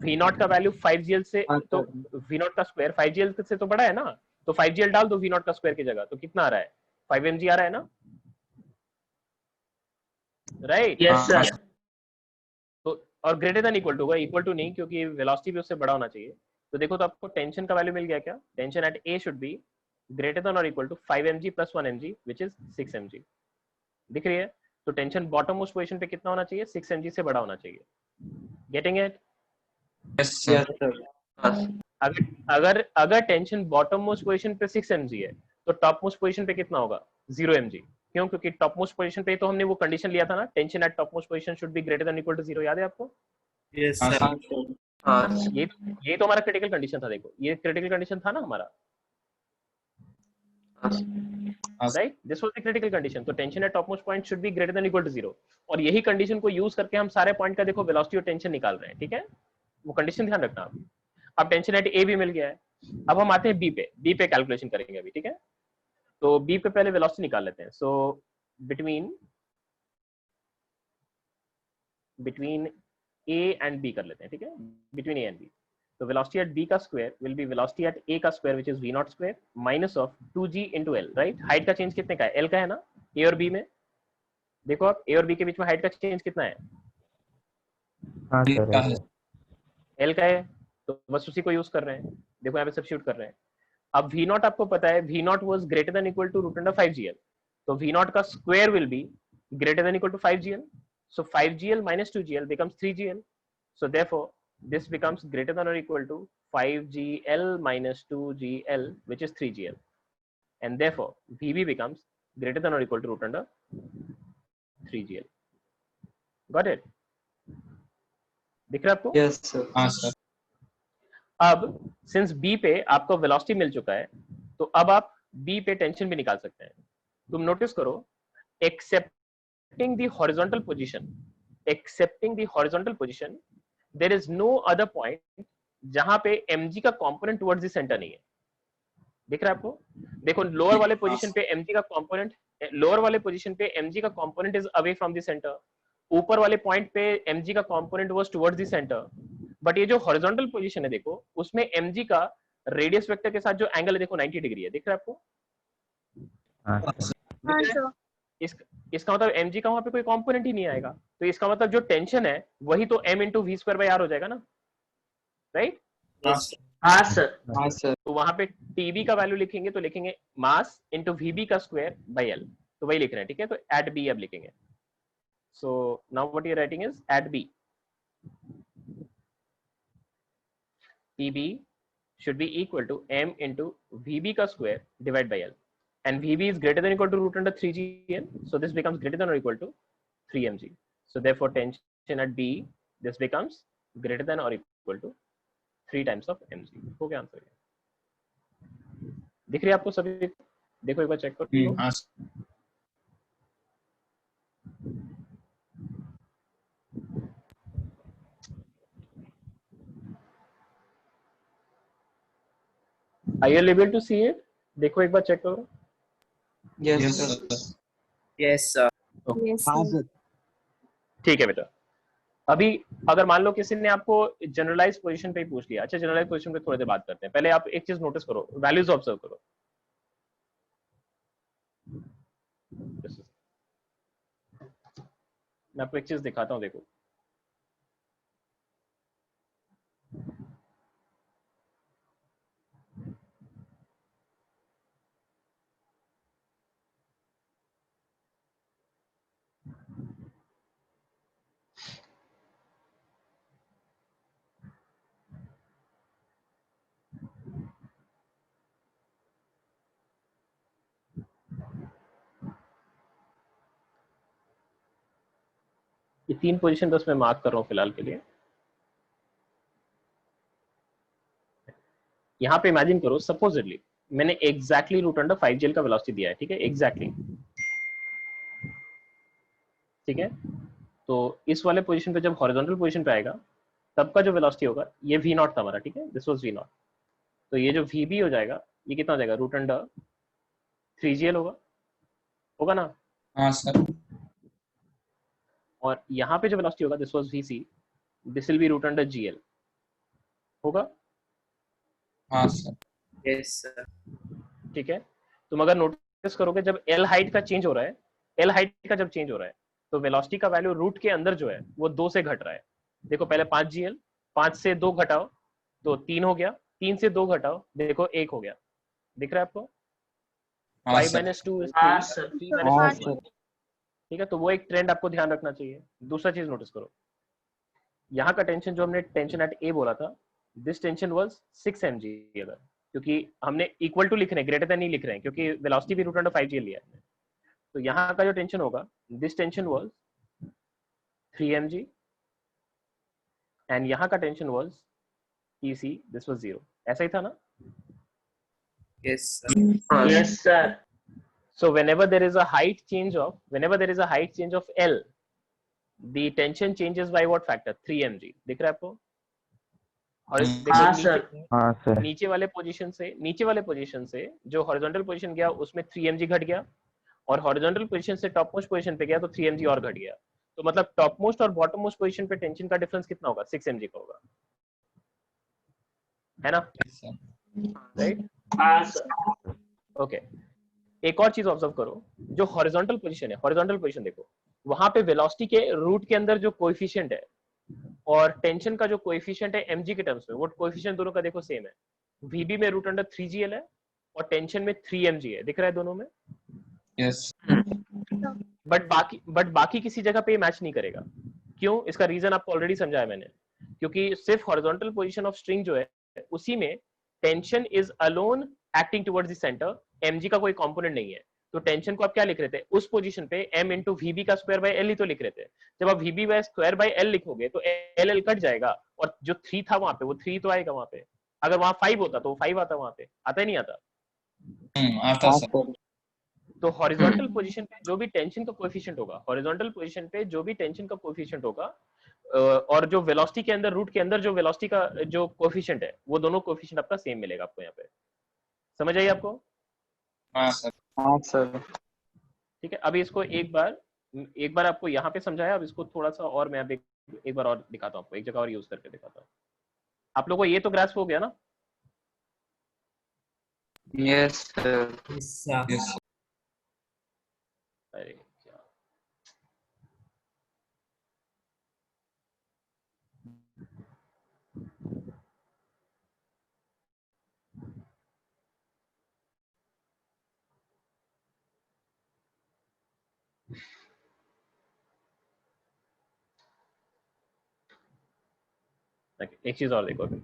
v naught का वैल्यू 5gl से, तो v naught का स्क्वायर 5gl से तो बड़ा है ना, तो 5gl डाल दो v naught का स्क्वायर की जगह, तो कितना आ रहा है? 5mg आ रहा है ना, राइट? यस सर तो और ग्रेटर देन इक्वल टू होगा, इक्वल टू नहीं, क्योंकि वेलोसिटी भी उससे बड़ा होना चाहिए। तो देखो तो आपको टेंशन का वैल्यू मिल गया क्या? Tension at a should be greater than और equal to 5mg plus 1mg which is 6mg, दिख रही है? तो टेंशन बॉटम मोस्ट पोजीशन पे कितना होना चाहिए? 6mg से बड़ा होना चाहिए। Getting it? यस सर अगर अगर अगर टेंशन बॉटम मोस्ट पोजीशन पे 6mg है तो टॉप मोस्ट पोजीशन पे कितना होगा? 0mg। क्यों? क्योंकि टॉप मोस्ट पोजीशन पे तो हमने वो कंडीशन लिया था ना, tension at top most position should be greater than equal to 0, याद है आपको? यस हाँ सर सर हाँ ये तो हमारा क्रिटिकल कंडीशन था, देखो ये क्रिटिकल कंडीशन था ना हमारा, right? This was the critical condition. तो tension at top most point should be greater than equal to 0, और यही कंडीशन को यूज करके हम सारे पॉइंट का देखो वेलोसिटी और टेंशन निकाल रहे हैं, ठीक है? वो कंडीशन ध्यान रखना आप। अब टेंशन एट ए भी मिल गया है, अब हम आते हैं बी पे। बी पे कैलकुलेशन करेंगे अभी, ठीक है? तो बी पे पहले वेलोसिटी निकाल लेते हैं। So between a and b कर लेते हैं, ठीक है? बिटवीन ए एंड बी, तो वेलोसिटी एट बी का square will be velocity at a का square which is v not square minus of 2g into l, right? Height का change कितने का है? l का है ना, ए और बी में। देखो आप ए और बी के बीच में हाइट का चेंज कितना है? हाँ सर l का है, तो बस उसी को यूज कर रहे हैं। देखो यहाँ पे सब्स्टिट्यूट कर रहे हैं। अब v नॉट आपको पता है, v naught was greater than equal to √5gl, तो v नॉट का square will be greater than equal to 5gl, so 5gl minus 2gl becomes 3gl, so therefore this becomes greater than or equal to 5gl minus 2gl which is 3gl, and therefore vb becomes greater than or equal to √3gl। got it? दिख रहा है आपको? Yes sir हाँ sir अब since b पे आपको velocity मिल चुका है, तो अब आप b पे टेंशन भी निकाल सकते हैं। तुम नोटिस करो, accept excepting the horizontal position, there is no other point जहां पे mg का कंपोनेंट टुवर्ड्स द सेंटर नहीं है। दिख रहा है आपको? देखो लोअर वाले पोजीशन पे mg का कंपोनेंट, लोअर वाले पोजीशन पे mg का component is away from the centre, ऊपर वाले पॉइंट पे mg का component was towards the centre. But ये जो हॉरिजॉन्टल पोजीशन है देखो, उसमें mg का रेडियस वेक्टर के साथ जो एंगल है देखो 90 डिग्री है। दिख रहा है आपको? हाँ सर। हाँ सर। इसका मतलब mg का वहां पे कोई कंपोनेंट ही नहीं आएगा, तो इसका मतलब जो टेंशन है वही तो m into v square by r हो जाएगा ना, राइट? हाँ सर। हाँ सर। तो वहां पे टीबी का वैल्यू लिखेंगे तो लिखेंगे मास इंटू वीबी का स्क्वायर बाई एल, तो वही लिख रहे हैं, ठीक है? तो एट बी अब लिखेंगे। So now what you are writing is at B, T B should be equal to m into vb का square divided by l, and vb is greater than or equal to root under 3gl, so this becomes greater than or equal to 3mg. So therefore tension at B, this becomes greater than or equal to 3 times of mg. हो गया answer? दिख रही है आपको सभी? देखो एक बार check करो। हाँ Are you able to see it? देखो एक बार चेक करो। Yes sir. Sir. Yes sir. Yes, हाँ sir. सर। ठीक है बेटा, अभी अगर मान लो किसी ने आपको जनरलाइज पोजीशन पे ही पूछ लिया, अच्छा जनरलाइज पोजीशन पे थोड़ी देर बात करते हैं, पहले आप एक चीज नोटिस करो, वैल्यूज ऑब्जर्व करो। मैं आपको एक चीज दिखाता हूँ, देखो ये 3 पोजीशन बस मैं मार्क कर रहा हूँ फिलहाल के लिए। यहाँ पे इमेजिन करो, सपोजिटली मैंने एग्जैक्टली रूट अंडर 5gl का वेलोसिटी दिया है, ठीक है? एग्जैक्टली, ठीक है? तो इस वाले पोजीशन पे जब हॉरिजॉन्टल पोजीशन पे आएगा तब का जो वेलोसिटी होगा, ये v नॉट था हमारा, ठीक है? This was v not. तो ये जो vb हो जाएगा, ये कितना हो जाएगा? रूट अंडर 3gl होगा ना? हाँ सर। और यहाँ पे जो वेलोसिटी होगा, this was vc, this will be root under gl होगा। हाँ सर। Yes sir. ठीक है? तुम अगर नोटिस करोगे जब l हाइट का चेंज हो रहा है, l हाइट का जब चेंज हो रहा है तो वेलोसिटी का वैल्यू रूट के अंदर जो है वो 2 से घट रहा है। देखो पहले 5gl, 5 से 2 घटाओ तो 3 हो गया, 3 से 2 घटाओ देखो 1 हो गया। दिख रहा है आपको? 5 minus 2 is 3, 3 minus 2 is 1। ठीक है? तो वो एक ट्रेंड आपको ध्यान रखना चाहिए। दूसरा चीज नोटिस करो, यहाँ का टेंशन जो हमने टेंशन एट ए बोला था, दिस टेंशन वाज 6 mg, अगर क्योंकि हमने इक्वल टू लिख रहे हैं, ग्रेटर देन नहीं लिख रहे हैं, क्योंकि वेलोसिटी भी रूट अंडर 5gl लिया है। तो यहाँ का जो टेंशन होगा, this tension was 3 mg and यहाँ का tension was EC, this was 0। ऐसा ही था ना? Yes sir. Yes sir. So whenever there is a height change of L, the tension changes by what factor? 3 mg। दिख रहा है आपको? और देखो हाँ सर। नीचे वाले पोजीशन से जो हॉरिजॉन्टल पोजीशन गया उसमें 3 mg घट गया, और हॉरिजॉन्टल पोजीशन से टॉप मोस्ट पोजीशन पे गया तो 3 mg और घट गया। तो मतलब टॉप मोस्ट और बॉटम मोस्ट पोजीशन पे टेंशन का डिफरेंस कितना होगा? 6 mg का होगा, है ना? राइट? हाँ सर। ओके, एक और चीज ऑब्जर्व करो, जो हॉरिजॉन्टल पोजीशन है, हॉरिजॉन्टल पोजीशन देखो, वहां पे वेलोसिटी के रूट के अंदर जो कोएफिशिएंट है और टेंशन का जो कोएफिशिएंट है mg के टर्म्स में, वो कोएफिशिएंट दोनों का देखो सेम है। vb में रूट अंडर 3gl है और टेंशन में 3 mg है। दिख रहा है दोनों में? यस। बट बाकी किसी जगह पे मैच नहीं करेगा। क्यों? इसका रीजन आपको ऑलरेडी समझाया मैंने, क्योंकि सिर्फ हॉरिजॉन्टल पोजीशन ऑफ स्ट्रिंग जो है उसी में tension is alone acting towards the centre, mg का कोई कंपोनेंट नहीं है। तो टेंशन को आप क्या लिख रहे थे उस पोजीशन पे? m इंटू वीबी का स्क्वायर बाय एल ही तो लिख रहे थे। जब आप वीबी बाय स्क्वायर बाय एल लिखोगे तो एल कट जाएगा, और जो 3 था वहां पे वो 3 तो आएगा वहां पे। अगर वहां 5 होता तो वो 5 आता, वहां पे आता ही नहीं आता। आता सर। तो हॉरिजॉन्टल पोजीशन पे जो भी टेंशन का कोएफिशिएंट होगा, हॉरिजॉन्टल पोजीशन पे जो भी टेंशन का कोएफिशिएंट होगा और जो वेलोसिटी के अंदर, रूट के अंदर जो वेलोसिटी का जो कोएफिशिएंट है, वो दोनों कोएफिशिएंट आपका सेम मिलेगा आपको यहाँ पे। समझ आई आपको? हाँ सर। हाँ सर। ठीक है, अभी इसको एक बार आपको यहाँ पे समझाया, अब इसको थोड़ा सा और मैं अब एक बार और दिखाता हूँ आपको, एक जगह और यूज करके दिखाता हूँ। आप लोगों को ये तो ग्रास्प हो गया ना? Yes sir. यस अरे क्या, एक चीज और देखो अभी।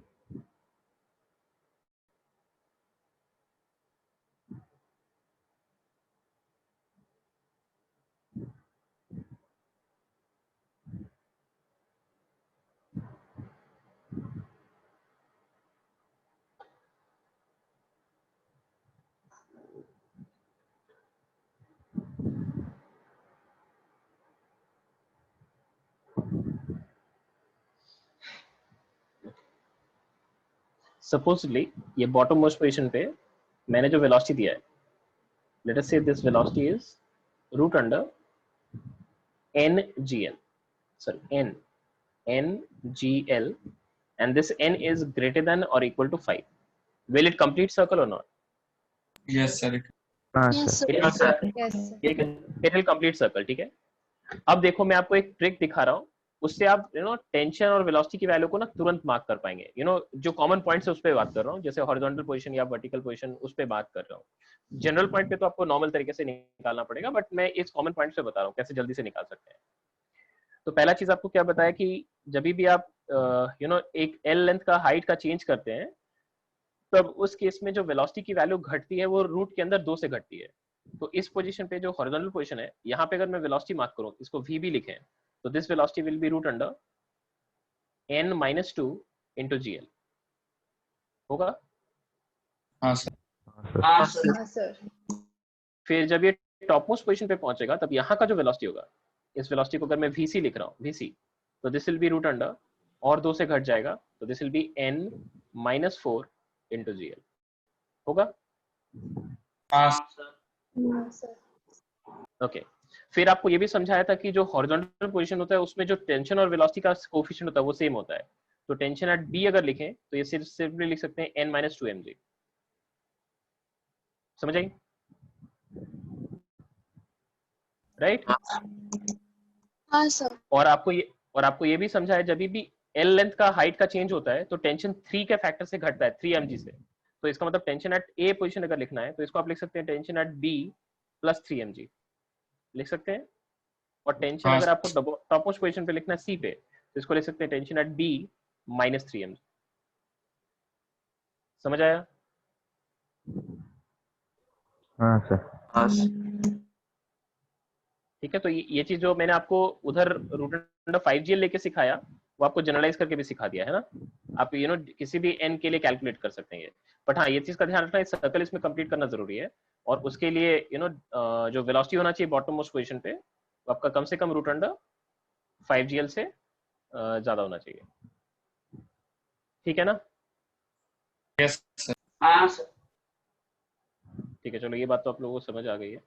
सपोजली ये बॉटम मोस्ट पोजीशन पे मैंने जो वेलोसिटी दिया है, let us say this velocity is root under ngl, sorry ngl, and this n is greater than or equal to 5. Will it complete circle or not? Yes sir. हाँ Yes, sir. sir. It will, Yes, sir. it will complete circle. ठीक है, अब देखो मैं आपको एक trick दिखा रहा हूँ, उससे आप टेंशन और वेलोसिटी की वैल्यू को ना तुरंत मार्क कर पाएंगे। जो कॉमन पॉइंट्स है उस पर बात कर रहा हूँ, जैसे हॉरिजॉन्टल पोजीशन या वर्टिकल पोजीशन, उस पर बात कर रहा हूँ। जनरल पॉइंट पे तो आपको नॉर्मल तरीके से निकालना पड़ेगा, बट मैं इस कॉमन पॉइंट पे बता रहा हूँ कैसे जल्दी से निकाल सकते हैं। तो पहला चीज आपको क्या बताया कि जब भी आप एक एल लेंथ का हाइट का चेंज करते हैं, तब उस केस में जो वेलोसिटी की वैल्यू घटती है वो रूट के अंदर 2 से घटती है। तो इस पोजीशन पे जो हॉरिजॉन्टल पोजीशन है, यहाँ पे अगर मैं वेलोसिटी मार्क करूँ, इसको वी भी लिखें, तो this velocity will be root under n-2 into gl होगा। हाँ सर। हाँ सर। हाँ, sir. फिर जब ये टॉप मोस्ट पोजीशन पे पहुंचेगा, तब यहाँ का जो वेलोसिटी होगा, इस वेलोसिटी को अगर मैं vc लिख रहा हूँ, vc, तो this will be root under, और 2 से घट जाएगा, तो this will be n-4 into gl होगा। हाँ हाँ, sir. ओके, फिर आपको ये भी समझाया था कि जो हॉरिजॉन्टल पोजीशन होता है उसमें जो टेंशन और वेलोसिटी का कोएफिशिएंट होता है वो सेम होता है। तो टेंशन एट बी अगर लिखें तो ये सिर्फ लिख सकते हैं n-2 mg। समझ आई? राइट? हाँ, sir. और आपको ये भी समझाया जब भी एल लेंथ का हाइट का चेंज होता है तो टेंशन 3 के फैक्टर से घटता है, 3 mg से। तो इसका मतलब टेंशन एट ए पोजीशन अगर लिखना है तो इसको आप लिख सकते हैं tension at B plus 3 mg लिख सकते हैं। और टेंशन हाँ अगर आपको टॉप मोस्ट पोजीशन पे लिखना है सी पे, तो इसको लिख सकते हैं tension at B minus 3 mg। समझ आया? हाँ सर। हाँ ठीक है, तो ये चीज जो मैंने आपको उधर रूट अंडर 5gl लेके सिखाया, वो आपको जनरलाइज करके भी सिखा दिया है ना। आप किसी भी n के लिए कैलकुलेट कर सकते हैं ये। बट हाँ, ये चीज का ध्यान रखना, इस सर्कल इसमें कंप्लीट करना जरूरी है, और उसके लिए जो वेलोसिटी होना चाहिए बॉटम मोस्ट पोजीशन पे, वो आपका कम से कम रूट अंडर 5gl से ज्यादा होना चाहिए। ठीक है ना? Yes sir. हाँ सर। ठीक है, चलो ये बात तो आप लोगों को समझ आ गई है।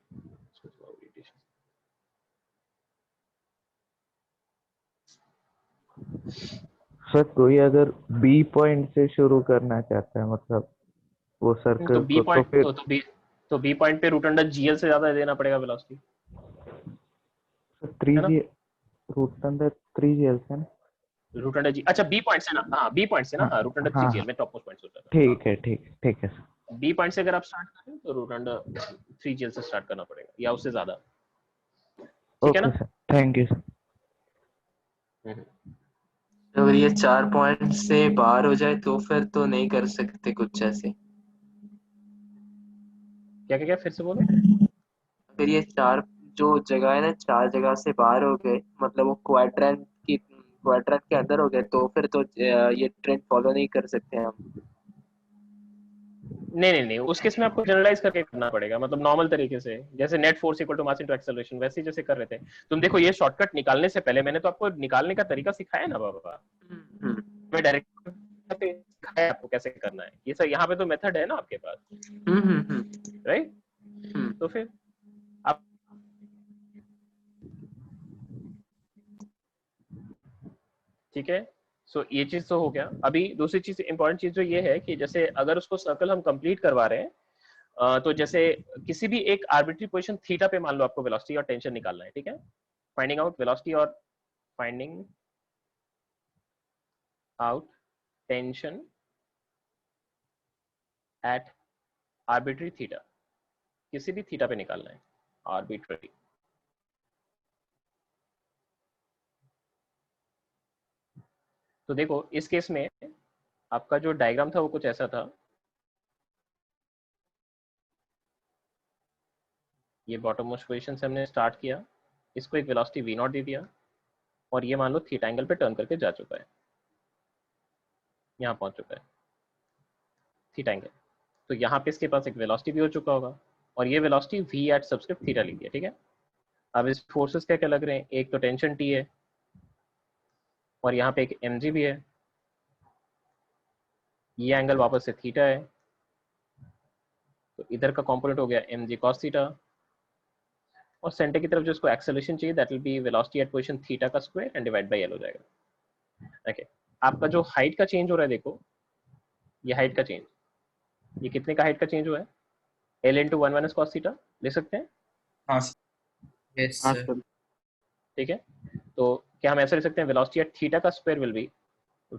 सर कोई अगर बी पॉइंट से शुरू करना चाहता है, मतलब वो तो सर्कल बी को, तो पॉइंट फिर तो बी पॉइंट पे रूट अंडर जीएल से ज्यादा देना पड़ेगा वेलोसिटी, 3 है ना? जी रूट अंडर 3 जी एल से ना। रूट अंडर जी, अच्छा बी पॉइंट से ना, हाँ बी पॉइंट से ना, हाँ रूट अंडर हाँ 3gl में टॉप मोस्ट पॉइंट होता है। ठीक है, ठीक है सर। बी पॉइंट से अगर आप स्टार्ट करें तो रूट अंडर 3gl से स्टार्ट करना पड़ेगा या उससे ज्यादा। ठीक है ओके ना? Sir, thank you sir. अगर ये 4 पॉइंट से बाहर हो जाए तो फिर तो नहीं कर सकते कुछ ऐसे। क्या क्या क्या फिर से बोलो। अगर ये 4 जो जगह है ना, 4 जगह से बाहर हो गए, मतलब वो क्वाड्रेंट के अंदर हो गए, तो फिर तो ये ट्रेंड फॉलो नहीं कर सकते हम। नहीं, उस केस में आपको जनरलाइज करके करना पड़ेगा, मतलब नॉर्मल तरीके से, जैसे net force equal to mass into acceleration, वैसे जैसे कर रहे थे तुम। देखो ये शॉर्टकट निकालने से पहले मैंने तो आपको निकालने का तरीका सिखाया ना बाबा, मैं डायरेक्ट सिखाया आपको कैसे करना है। ये सब यहाँ पे तो मेथड है ना आपके पास, राइट? तो फिर आप ठीक है। सो ये चीज तो हो गया। अभी दूसरी चीज, इंपॉर्टेंट चीज जो ये है कि जैसे अगर उसको सर्कल हम कंप्लीट करवा रहे हैं, तो जैसे किसी भी एक आर्बिट्री पोजीशन थीटा पे मान लो आपको वेलोसिटी और टेंशन निकालना है, ठीक है? फाइंडिंग आउट वेलोसिटी और finding out tension eight arbitrary theta, किसी भी थीटा पे निकालना है, आर्बिट्री। तो देखो इस केस में आपका जो डायग्राम था वो कुछ ऐसा था, ये बॉटम मोस्ट पोजीशन से हमने स्टार्ट किया, इसको एक वेलोसिटी v नॉट दे दिया, और ये मान लो थीटा एंगल पे टर्न करके जा चुका है, यहाँ पहुंच चुका है थीटा एंगल। तो यहाँ पे इसके पास एक वेलोसिटी भी हो चुका होगा, और ये velocity v at subscript theta लिख दिया, ठीक है? अब इस फोर्सेस क्या क्या लग रहे हैं, एक तो टेंशन T है, और यहाँ पे एक mg भी है, ये एंगल वापस से थीटा है, तो इधर का कंपोनेंट हो गया mg cos थीटा, और सेंटर की तरफ जो इसको एक्सेलरेशन चाहिए that will be velocity at position theta का square and divide by l हो जाएगा। ओके, आपका जो हाइट का चेंज हो रहा है, देखो ये हाइट का चेंज, ये कितने का हाइट का चेंज हुआ है, l into 1 minus cos theta लिख सकते हैं, हाँ सर। Yes sir. ठीक है? तो क्या हम ऐसा लिख सकते हैं, वेलोसिटी एट थीटा का square will be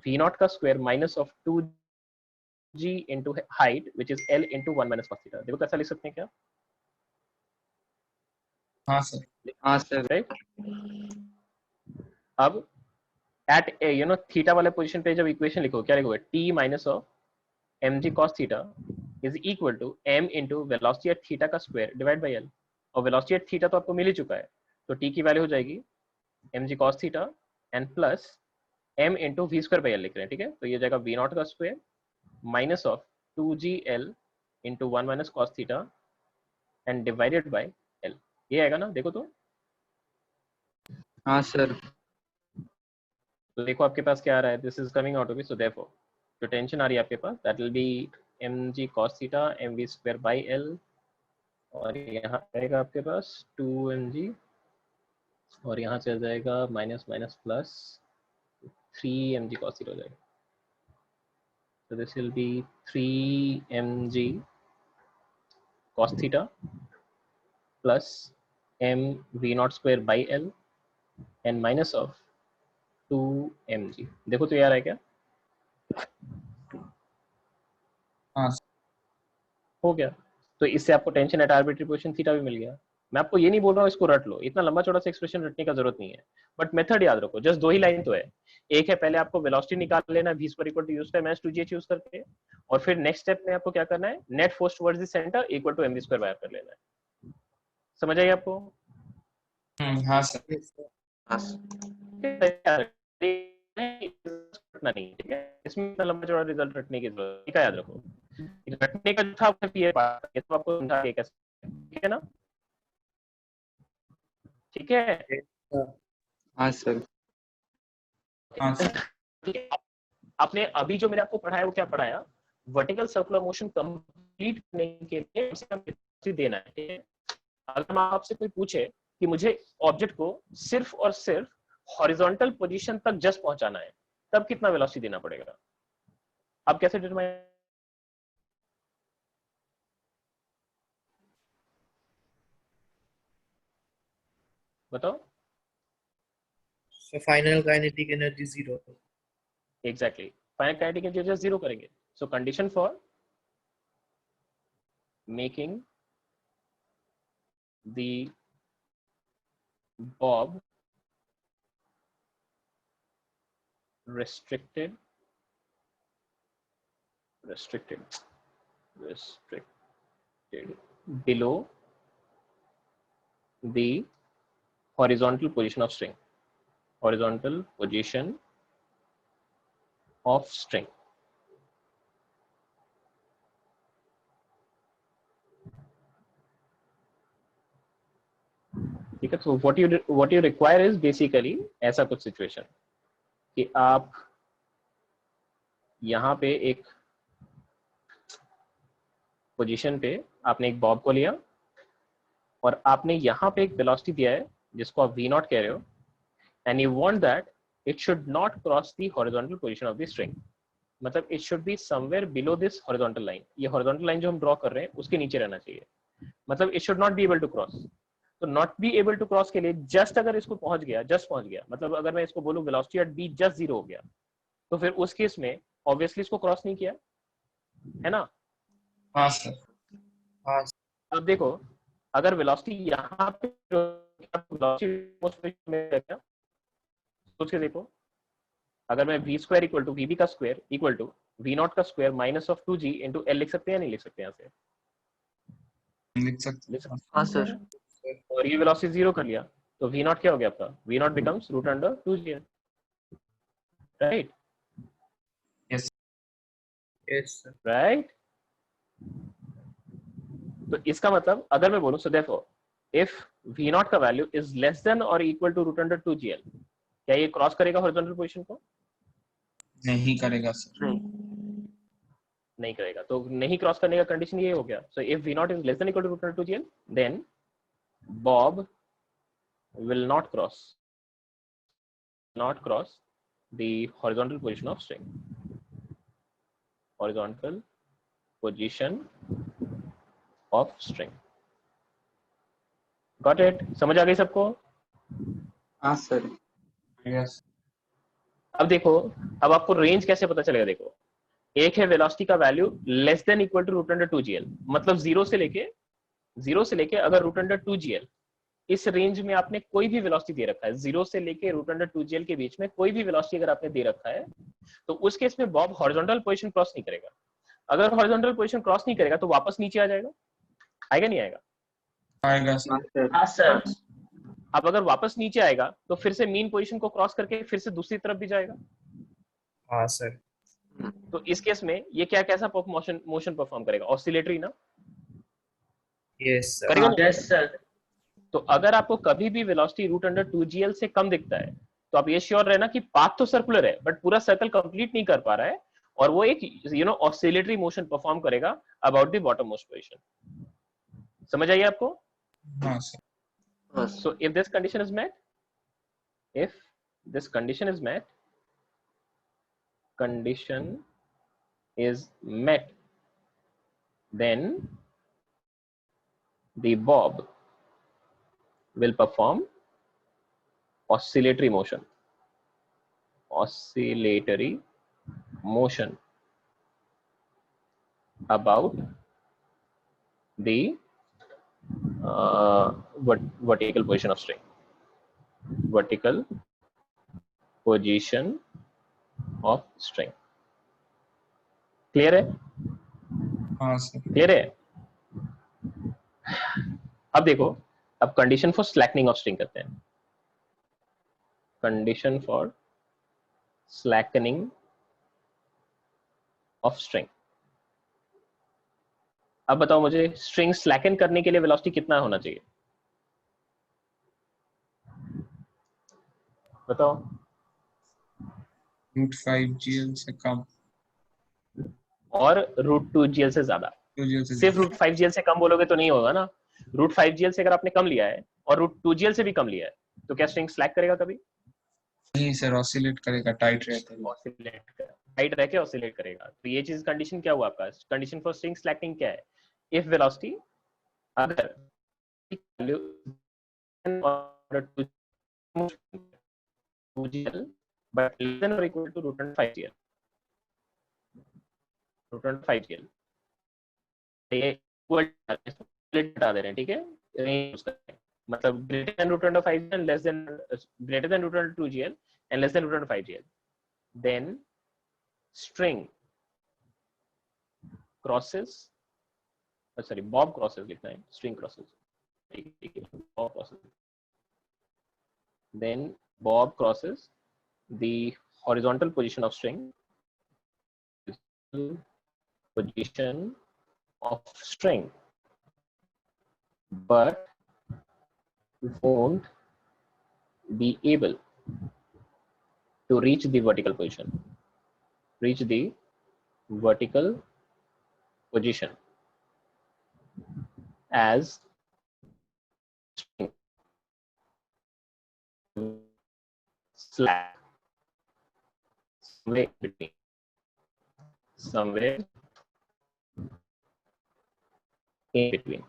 v not का square minus of 2g into height which is l into 1 minus cos theta. देखो कैसा लिख सकते हैं क्या? हाँ सर। हाँ सर। राइट? अब एट थीटा वाले पोजीशन पे जब इक्वेशन लिखो, क्या लिखोगे, t minus of mg cos theta is equal to m into velocity at theta का स्क्वायर डिवाइड बाय l, और वेलोसिटी एट थीटा तो आपको मिल ही चुका है, तो t की वैल्यू हो जाएगी mg cos theta and plus m into v square by l लिख रहे हैं, ठीक है? तो ये जाएगा v नॉट का square minus of 2gl into 1 minus cos theta and divided by l, ये आएगा ना? देखो हाँ सर। तो देखो आपके पास क्या आ रहा है, this is coming out of it. So therefore जो टेंशन आ रही है आपके पास that will be mg cos theta mv square by l, और यहाँ आएगा आपके पास 2mg, और यहाँ चल जाएगा minus minus plus 3mg cos theta हो जाएगा। So this will be 3mg cos theta plus m v naught square by l and minus of 2mg। देखो तो यार है क्या, हाँ हो गया? तो इससे आपको tension eight arbitrary position theta भी मिल गया। मैं आपको ये नहीं बोल रहा हूँ इसको रट लो, इतना लंबा चौड़ा सा एक्सप्रेशन रटने का जरूरत नहीं है, बट मेथड याद रखो। जस्ट दो ही लाइन तो है, एक है पहले आपको वेलोसिटी निकाल लेना v square equal to u square minus 2gh use करके, और फिर नेक्स्ट स्टेप में आपको क्या करना है, net force towards the centre equal to mv square by कर लेना है। समझ आई आपको? हाँ सर। हाँ सर। रटना नहीं, ठीक है? इसमें इतना लंबा चौड़ा रिजल्ट रटने की जरूरत नहीं, याद रखो रटने का जो था ये पार्ट, ये तो आपको समझा के कैसे, ठीक है ना? ठीक है? हाँ सर। हाँ सर। आपने अभी जो मैंने आपको पढ़ाया वो क्या पढ़ाया, वर्टिकल सर्कुलर मोशन कंप्लीट करने के लिए कम देना है, ठीक है? अगर आपसे कोई पूछे कि मुझे ऑब्जेक्ट को सिर्फ और सिर्फ हॉरिजॉन्टल पोजीशन तक जस्ट पहुंचाना है, तब कितना वेलोसिटी देना पड़ेगा, आप कैसे डिटरमाइन, बताओ? So final kinetic energy 0. Exactly, final kinetic energy just zero करेंगे। So condition for making the bob restricted below the horizontal position of string, horizontal position of string, ठीक है। तो what you require is basically ऐसा कुछ situation कि आप यहाँ पे एक पोजीशन पे आपने एक बॉब को लिया और आपने यहाँ पे एक वेलोसिटी दिया है जिसको आप v0 कह रहे हो, and you want that it should not cross the horizontal position of the string. मतलब it should be somewhere below this horizontal line. ये हॉरिजॉन्टल लाइन जो हम ड्रॉ कर रहे हैं उसके नीचे रहना चाहिए। मतलब it should not be able to cross. तो not be able to cross के लिए जस्ट अगर इसको पहुंच गया, जस्ट पहुंच गया, मतलब अगर मैं इसको बोलूं वेलोसिटी एट b जस्ट 0 हो गया, तो फिर उस केस में ऑब्वियसली इसको क्रॉस नहीं किया है ना। हाँ सर। हाँ अब देखो अगर वेलोसिटी यहाँ पे वेलोसिटी में है क्या, सोच के देखो। अगर मैं v square equal to vb का स्क्वायर इक्वल टू v0 का square minus of 2g into l लिख सकते हैं या नहीं लिख सकते यहाँ से? लिख सकते लिख हैं। हाँ सकते सर। हैं। और ये वेलोसिटी 0 कर लिया तो v0 क्या हो गया आपका? v0 becomes root under 2g, right? Yes yes sir. Right. तो इसका मतलब अगर मैं बोलूं सो देयरफॉर इफ v0 का वैल्यू इज लेस देन और equal to root under 2gl, क्या ये क्रॉस करेगा हॉरिजॉन्टल पोजीशन को? नहीं करेगा सर। नहीं। नहीं करेगा। तो नहीं क्रॉस करने का कंडीशन ये हो गया। So if v0 is less than equal to root under 2gl then bob will not cross the horizontal position of string. Horizontal position of string. Got it? समझ आ गई सबको? हाँ सर। यस। अब देखो, अब आपको रेंज कैसे पता चलेगा? देखो, एक है वेलोसिटी का value less than equal to root under 2gl, मतलब जीरो से लेके अगर रूट अंडर 2gl इस रेंज में आपने कोई भी वेलोसिटी दे रखा है, जीरो से लेके रूट अंडर 2gl के बीच में कोई भी वेलोसिटी अगर आपने दे रखा है, तो उस केस में बॉब हॉरिजॉन्टल पोजीशन क्रॉस नहीं करेगा। अगर हॉरिजॉन्टल पोजीशन क्रॉस नहीं करेगा तो वापस नीचे आ जाएगा। आएगा नहीं आएगा? आएगा हाँ सर। सर। अब अगर वापस नीचे आएगा तो फिर से मीन पोजीशन को क्रॉस करके फिर से दूसरी तरफ भी जाएगा। हाँ सर. तो इस केस में ये क्या कैसा मोशन परफॉर्म करेगा? ऑसिलेटरी ना Yes sir. करेगा? Yes sir. तो अगर आपको कभी भी वेलोसिटी रूट अंडर 2gl से कम दिखता है तो आप ये श्योर रहना कि पाथ तो सर्कुलर है बट पूरा सर्कल कंप्लीट नहीं कर पा रहा है और वो एक ऑसिलेटरी मोशन परफॉर्म करेगा about the bottom most position. समझ आइए आपको? हाँ sir. So if this condition is met, then the bob will perform oscillatory motion about the vertical position of string. Vertical position of string. Clear है? हाँ सर। Clear है? अब देखो, अब condition for slackening of string करते हैं। Condition for slackening of string. अब बताओ मुझे, स्ट्रिंग स्लैकन करने के लिए वेलोसिटी कितना होना चाहिए? बताओ। √5gl से कम और √2gl से ज्यादा। 2gl से सिर्फ √5gl से कम बोलोगे तो नहीं होगा ना। √5gl से अगर आपने कम लिया है और √2gl से भी कम लिया है तो क्या स्ट्रिंग स्लैक करेगा कभी? नहीं सर, ऑसिलेट करेगा, टाइट रहता है। टाइट रह के ऑसिलेट करेगा। तो ये चीज कंडीशन क्या हुआ आपका? कंडीशन फॉर स्ट्रिंग स्लैकिंग क्या है? इफ वेलोसिटी अगर gl but less than or equal to √5gl, √5gl ये इक्वल हटा दे रहे हैं, ठीक है? रेंज मतलब greater than √5gl and less than greater than √2gl and less than √5gl, then string crosses, sorry, bob crosses लिखना है, string crosses, ठीक है, bob crosses, then bob crosses the horizontal position of string, but won't be able to reach the vertical position. Reach the vertical position as slack somewhere between, somewhere in between.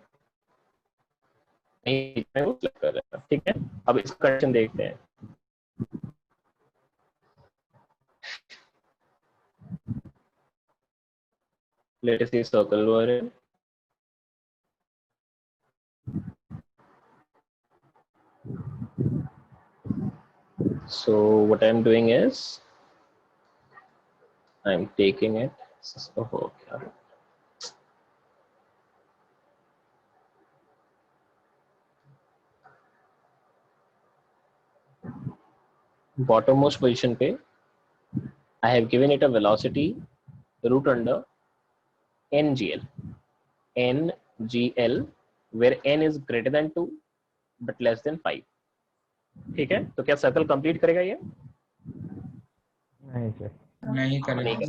ठीक है, अब इसका condition देखते हैं. Let us see circle over here. So what I'm doing is I'm taking it. Oh, okay. Bottommost position पे I have given it a velocity root under NGL. NGL where n is greater than 2 but less than 5. ठीक है, तो क्या circle complete करेगा ये? नहीं sir. नहीं करेगा.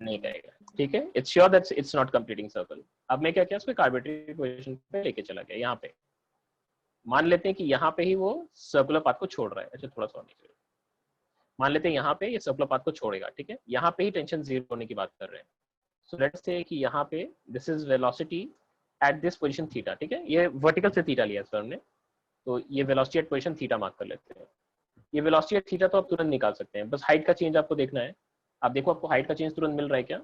नहीं करेगा. ठीक है, it's sure that it's not completing circle. अब मैं क्या किया, उसको आर्बिट्ररी पोजीशन पे लेके चला गया. यहाँ पे मान लेते हैं कि यहाँ पे ही वो सर्कुलर पाथ को छोड़ रहा है. अच्छा थोड़ा सा नीचे मान लेते हैं यहाँ पे ये सर्कुलर पाथ को छोड़ेगा. ठीक है, यहाँ पे ही टेंशन जीरो होने की बात कर रहे हैं. सो लेट्स से कि यहाँ पे this is velocity at this position theta. ठीक है, ये वर्टिकल से थीटा लिया सर हमने, तो ये velocity at position theta mark कर लेते हैं. ये वेलोसिटी एट थीटा तो आप तुरंत निकाल सकते हैं, बस हाइट का चेंज आपको देखना है. आप देखो आपको हाइट का चेंज तुरंत मिल रहा है क्या?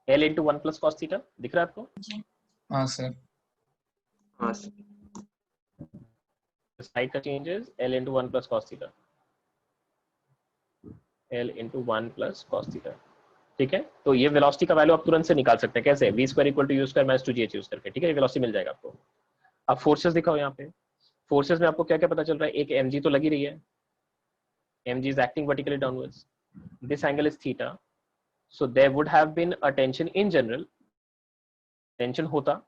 L into 1 plus cos theta दिख रहा है आपको? हाँ सर. हाँ सर. हाइट का change is L into 1 plus cos theta. L into 1 plus cos theta. ठीक है, तो ये वेलोसिटी का वैल्यू आप तुरंत से निकाल सकते हैं. कैसे? v square equal to u square minus 2gh use करके. ठीक है, ये वेलोसिटी मिल जाएगा आपको. अब फोर्सेस दिखाओ यहाँ पे. फोर्सेस में आपको क्या क्या पता चल रहा है? एक mg तो लगी रही है. mg is acting vertically downwards. This angle is theta. So there would have been a tension in general. Tension होता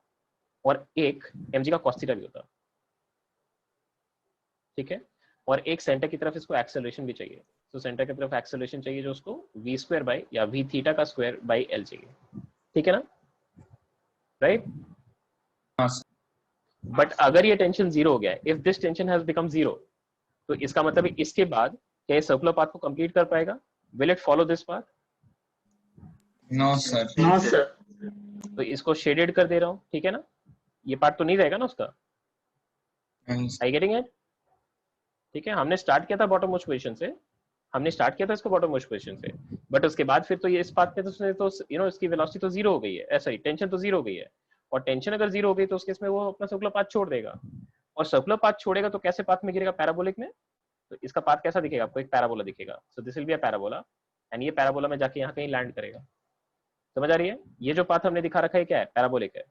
और एक mg का cos theta भी होता. ठीक है, और एक सेंटर की तरफ इसको एक्सेलरेशन भी चाहिए. तो सेंटर की तरफ एक्सेलरेशन चाहिए जो उसको v स्क्वायर बाई या v थीटा का स्क्वायर बाई l चाहिए. ठीक है ना, राइट? हाँ. बट अगर ये टेंशन जीरो हो गया, if this tension has become zero, तो इसका मतलब इसके बाद क्या ये सर्कुलर पाथ को कंप्लीट कर पाएगा? Will it follow this path? No sir. No sir. तो इसको शेडेड कर दे रहा हूँ. ठीक है ना, ये पार्ट तो नहीं रहेगा ना उसका. नहीं. I getting it? ठीक है, हमने स्टार्ट किया था बॉटम मोस्ट पोजीशन से, हमने स्टार्ट किया था इसको बॉटम मोस्ट पोजीशन से, बट उसके बाद फिर तो ये इस पाथ पे तो यू नो इसकी वेलोसिटी तो जीरो हो गई है. ऐसा ही टेंशन तो जीरो हो गई है, और टेंशन अगर जीरो हो गई तो उसके इसमें वो अपना सर्कुलर पाथ छोड़ देगा. और सर्कुलर पाथ छोड़ेगा तो कैसे पाथ में गिरेगा? पैराबोलिक में. तो इसका पाथ कैसा दिखेगा आपको? एक पैराबोला दिखेगा. So this will be a parabola, and ये पैराबोला में जाके यहाँ कहीं लैंड करेगा. समझ आ रही है? ये जो पाथ हमने दिखा रखा है क्या है? पैराबोलिक है.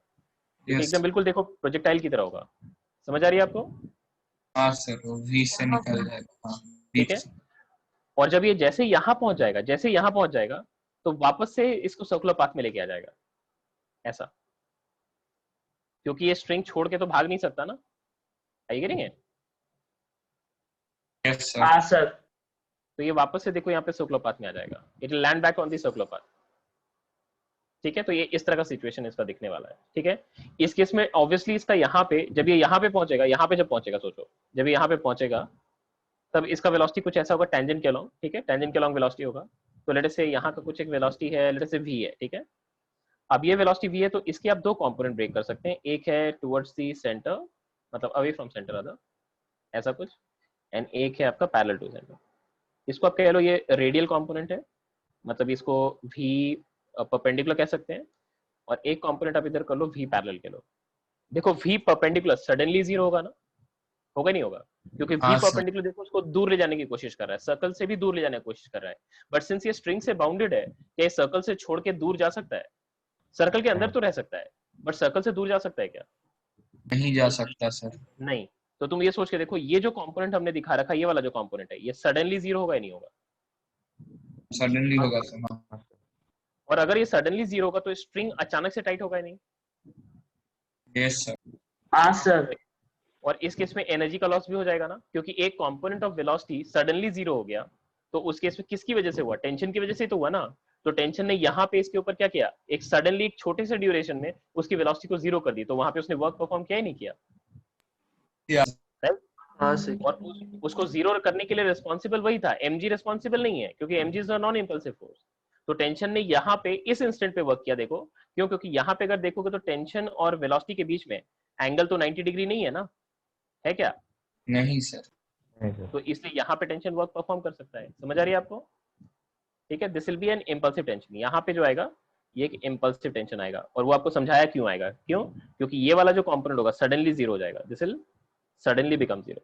Yes. एकदम बिल्कुल देखो प्रोजेक्टाइल की तरह होगा. समझ आ रही है आपको? हाँ सर, वो v से निकल जाएगा. हाँ. ठीक है, और जब ये जैसे यहाँ पहुंच जाएगा, जैसे यहाँ पहुंच जाएगा तो वापस से इसको सर्कुलर पाथ में लेके आ जाएगा ऐसा, क्योंकि ये स्ट्रिंग छोड़ के तो भाग नहीं सकता ना. I getting it? Yes sir. हाँ सर. तो ये वापस से देखो यहाँ पे सर्कुलर पाथ में आ जाएगा. It will land back on the circular path. ठीक है, तो ये इस तरह का सिचुएशन इसका दिखने वाला है. ठीक है, इस केस में ऑब्वियसली इसका यहाँ पे जब ये यहाँ पे पहुंचेगा, यहाँ पे जब पहुंचेगा, सोचो जब ये यहाँ पे पहुंचेगा तब इसका वेलोसिटी कुछ ऐसा होगा टेंजेंट के अलोंग. ठीक है, टेंजेंट के अलोंग वेलोसिटी होगा. तो लेट अस से यहाँ का कुछ एक वेलोसिटी है, लेट अस से v है. ठीक है, अब ये वेलोसिटी v है तो इसके आप दो कंपोनेंट ब्रेक कर सकते हैं. एक है टुवर्ड्स द सेंटर, मतलब अवे फ्रॉम सेंटर अदर, ऐसा कुछ, एंड एक है आपका पैरेलल टू सेंटर. इसको आप कह लो ये रेडियल कंपोनेंट है, मतलब इसको v परपेंडिकुलर कह सकते हैं, और एक कंपोनेंट आप इधर कर लो v पैरेलल के लो. देखो v परपेंडिकुलर सडनली जीरो होगा ना? होगा नहीं होगा? क्योंकि v परपेंडिकुलर देखो उसको दूर ले जाने की कोशिश कर रहा है, सर्कल से भी दूर ले जाने की कोशिश कर रहा है. बट सिंस ये स्ट्रिंग से बाउंडेड है, क्या सर्कल से छोड़ के दूर जा सकता है? सर्कल के अंदर तो रह सकता है, बट सर्कल से दूर जा सकता है क्या? नहीं जा सकता सर. नहीं. तो तुम ये सोच के देखो, ये जो कंपोनेंट हमने दिखा रखा है, ये वाला जो कंपोनेंट है, ये सडनली जीरो होगा या नहीं होगा? सडनली होगा सर. हाँ. और अगर ये सडनली जीरो होगा तो स्ट्रिंग अचानक से टाइट होगा या नहीं? Yes sir. हाँ सर. और इस केस में एनर्जी का लॉस भी हो जाएगा ना, क्योंकि एक component of velocity suddenly zero हो गया, तो उस केस में किसकी वजह से हुआ? टेंशन की वजह से तो हुआ ना। तो टेंशन ने यहाँ पे इसके ऊपर क्या किया, एक सडनली एक छोटे से ड्यूरेशन में उसकी वेलोसिटी को जीरो कर दी, तो वहां पे उसने वर्क परफॉर्म किया ही नहीं किया, या right? हाँ सर। और उसको जीरो करने के लिए रिस्पॉन्सिबल वही था, mg रिस्पॉन्सिबल नहीं है, क्योंकि mg is a non impulsive force. तो टेंशन ने यहाँ पे इस इंस्टेंट पे वर्क किया, देखो क्यों, क्योंकि यहाँ पे अगर देखोगे तो टेंशन और वेलोसिटी के बीच में एंगल तो 90 डिग्री नहीं है ना, है क्या? नहीं सर। नहीं सर। तो इसलिए यहाँ पे टेंशन वर्क परफॉर्म कर सकता है। समझ आ रही है आपको? ठीक है, this will B N impulsive tension. यहाँ पे जो आएगा ये एक इम्पल्सिव टेंशन आएगा, और वो आपको समझाया क्यों आएगा, क्यों? क्योंकि ये वाला जो कंपोनेंट होगा सडनली जीरो हो जाएगा, this will suddenly become zero,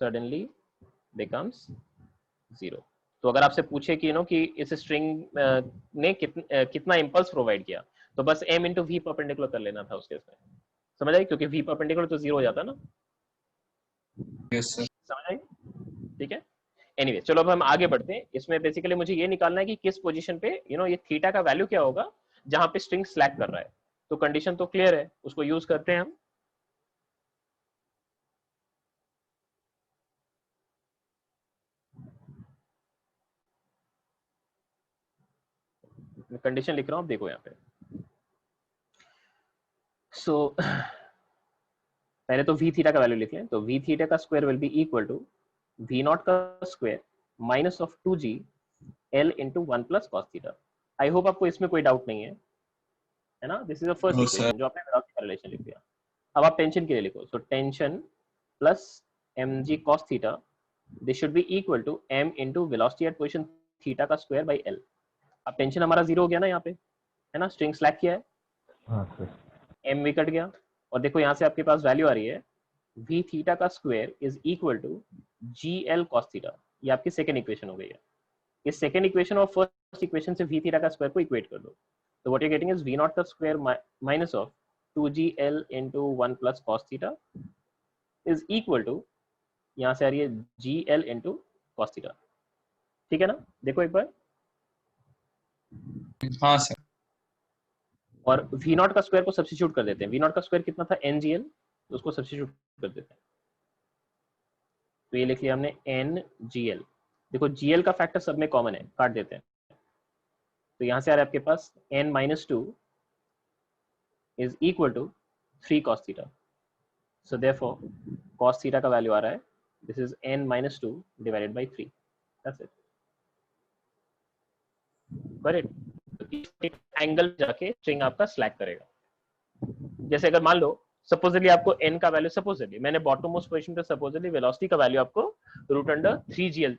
suddenly becomes zero. तो अगर आपसे पूछे कि कि इस स्ट्रिंग ने कितना इंपल्स प्रोवाइड किया, तो बस m इंटू वी परपेंडिकुलर कर लेना था उसके इसमें। समझ आई? क्योंकि वी परपेंडिकुलर तो जीरो हो जाता ना। Yes sir. समझ आई? ठीक है, एनीवे चलो अब हम आगे बढ़ते हैं। इसमें बेसिकली मुझे ये निकालना है कि किस पोजीशन पे ये थीटा का वैल्यू क्या होगा जहां पे स्ट्रिंग स्लैक कर रहा है। तो कंडीशन तो क्लियर है, उसको यूज करते हैं हम। कंडीशन लिख रहा हूं, देखो यहाँ पे। सो पहले तो वी थीटा का वैल्यू लिख लें, तो वी थीटा का square will be equal to v not का square minus of 2g l into 1 plus cos theta. I hope आपको इसमें कोई डाउट नहीं है ना? This is the first no sir. Equation जो आपने वेलोसिटी का रिलेशन लिख दिया। अब आप टेंशन के लिए लिखो, so tension plus mg cos theta, this should be equal to m into velocity at position theta का स्क्वायर बाई l। अब टेंशन हमारा जीरो हो गया ना यहाँ पे, है ना? स्ट्रिंग स्लैक किया है, हाँ सर। m भी कट गया, और देखो यहाँ से आपके पास वैल्यू आ रही है v थीटा का square is equal to gl cos theta. ये आपकी सेकंड इक्वेशन हो गई है। इस सेकंड इक्वेशन और फर्स्ट इक्वेशन से v थीटा का स्क्वायर को इक्वेट कर दो, तो what you getting is v not का square minus of 2gl into 1 plus cos theta is equal to, यहाँ से आ रही है gl into cos थीटा। ठीक है ना? देखो एक बार, हाँ सर। और v नॉट का स्क्वायर को सब्स्टिट्यूट कर देते हैं। v नॉट का स्क्वायर कितना था? ngl, तो उसको सब्स्टिट्यूट कर देते हैं, तो ये लिख लिया हमने ngl। देखो gl का फैक्टर सब में कॉमन है, काट देते हैं, तो यहां से आ रहा है आपके पास n minus 2 is equal to 3 cos theta. So therefore cos theta का वैल्यू आ रहा है, this is n minus 2 divided by 3, that's it. Correct? Angle जाके स्ट्रिंग आपका स्लैक करेगा। जैसे अगर मान लो सपोजिटली आपको n का वैल्यू, सपोजिटली मैंने बॉटम मोस्ट पोजीशन पे सपोजिटली वेलोसिटी का वैल्यू आपको root under 3gl,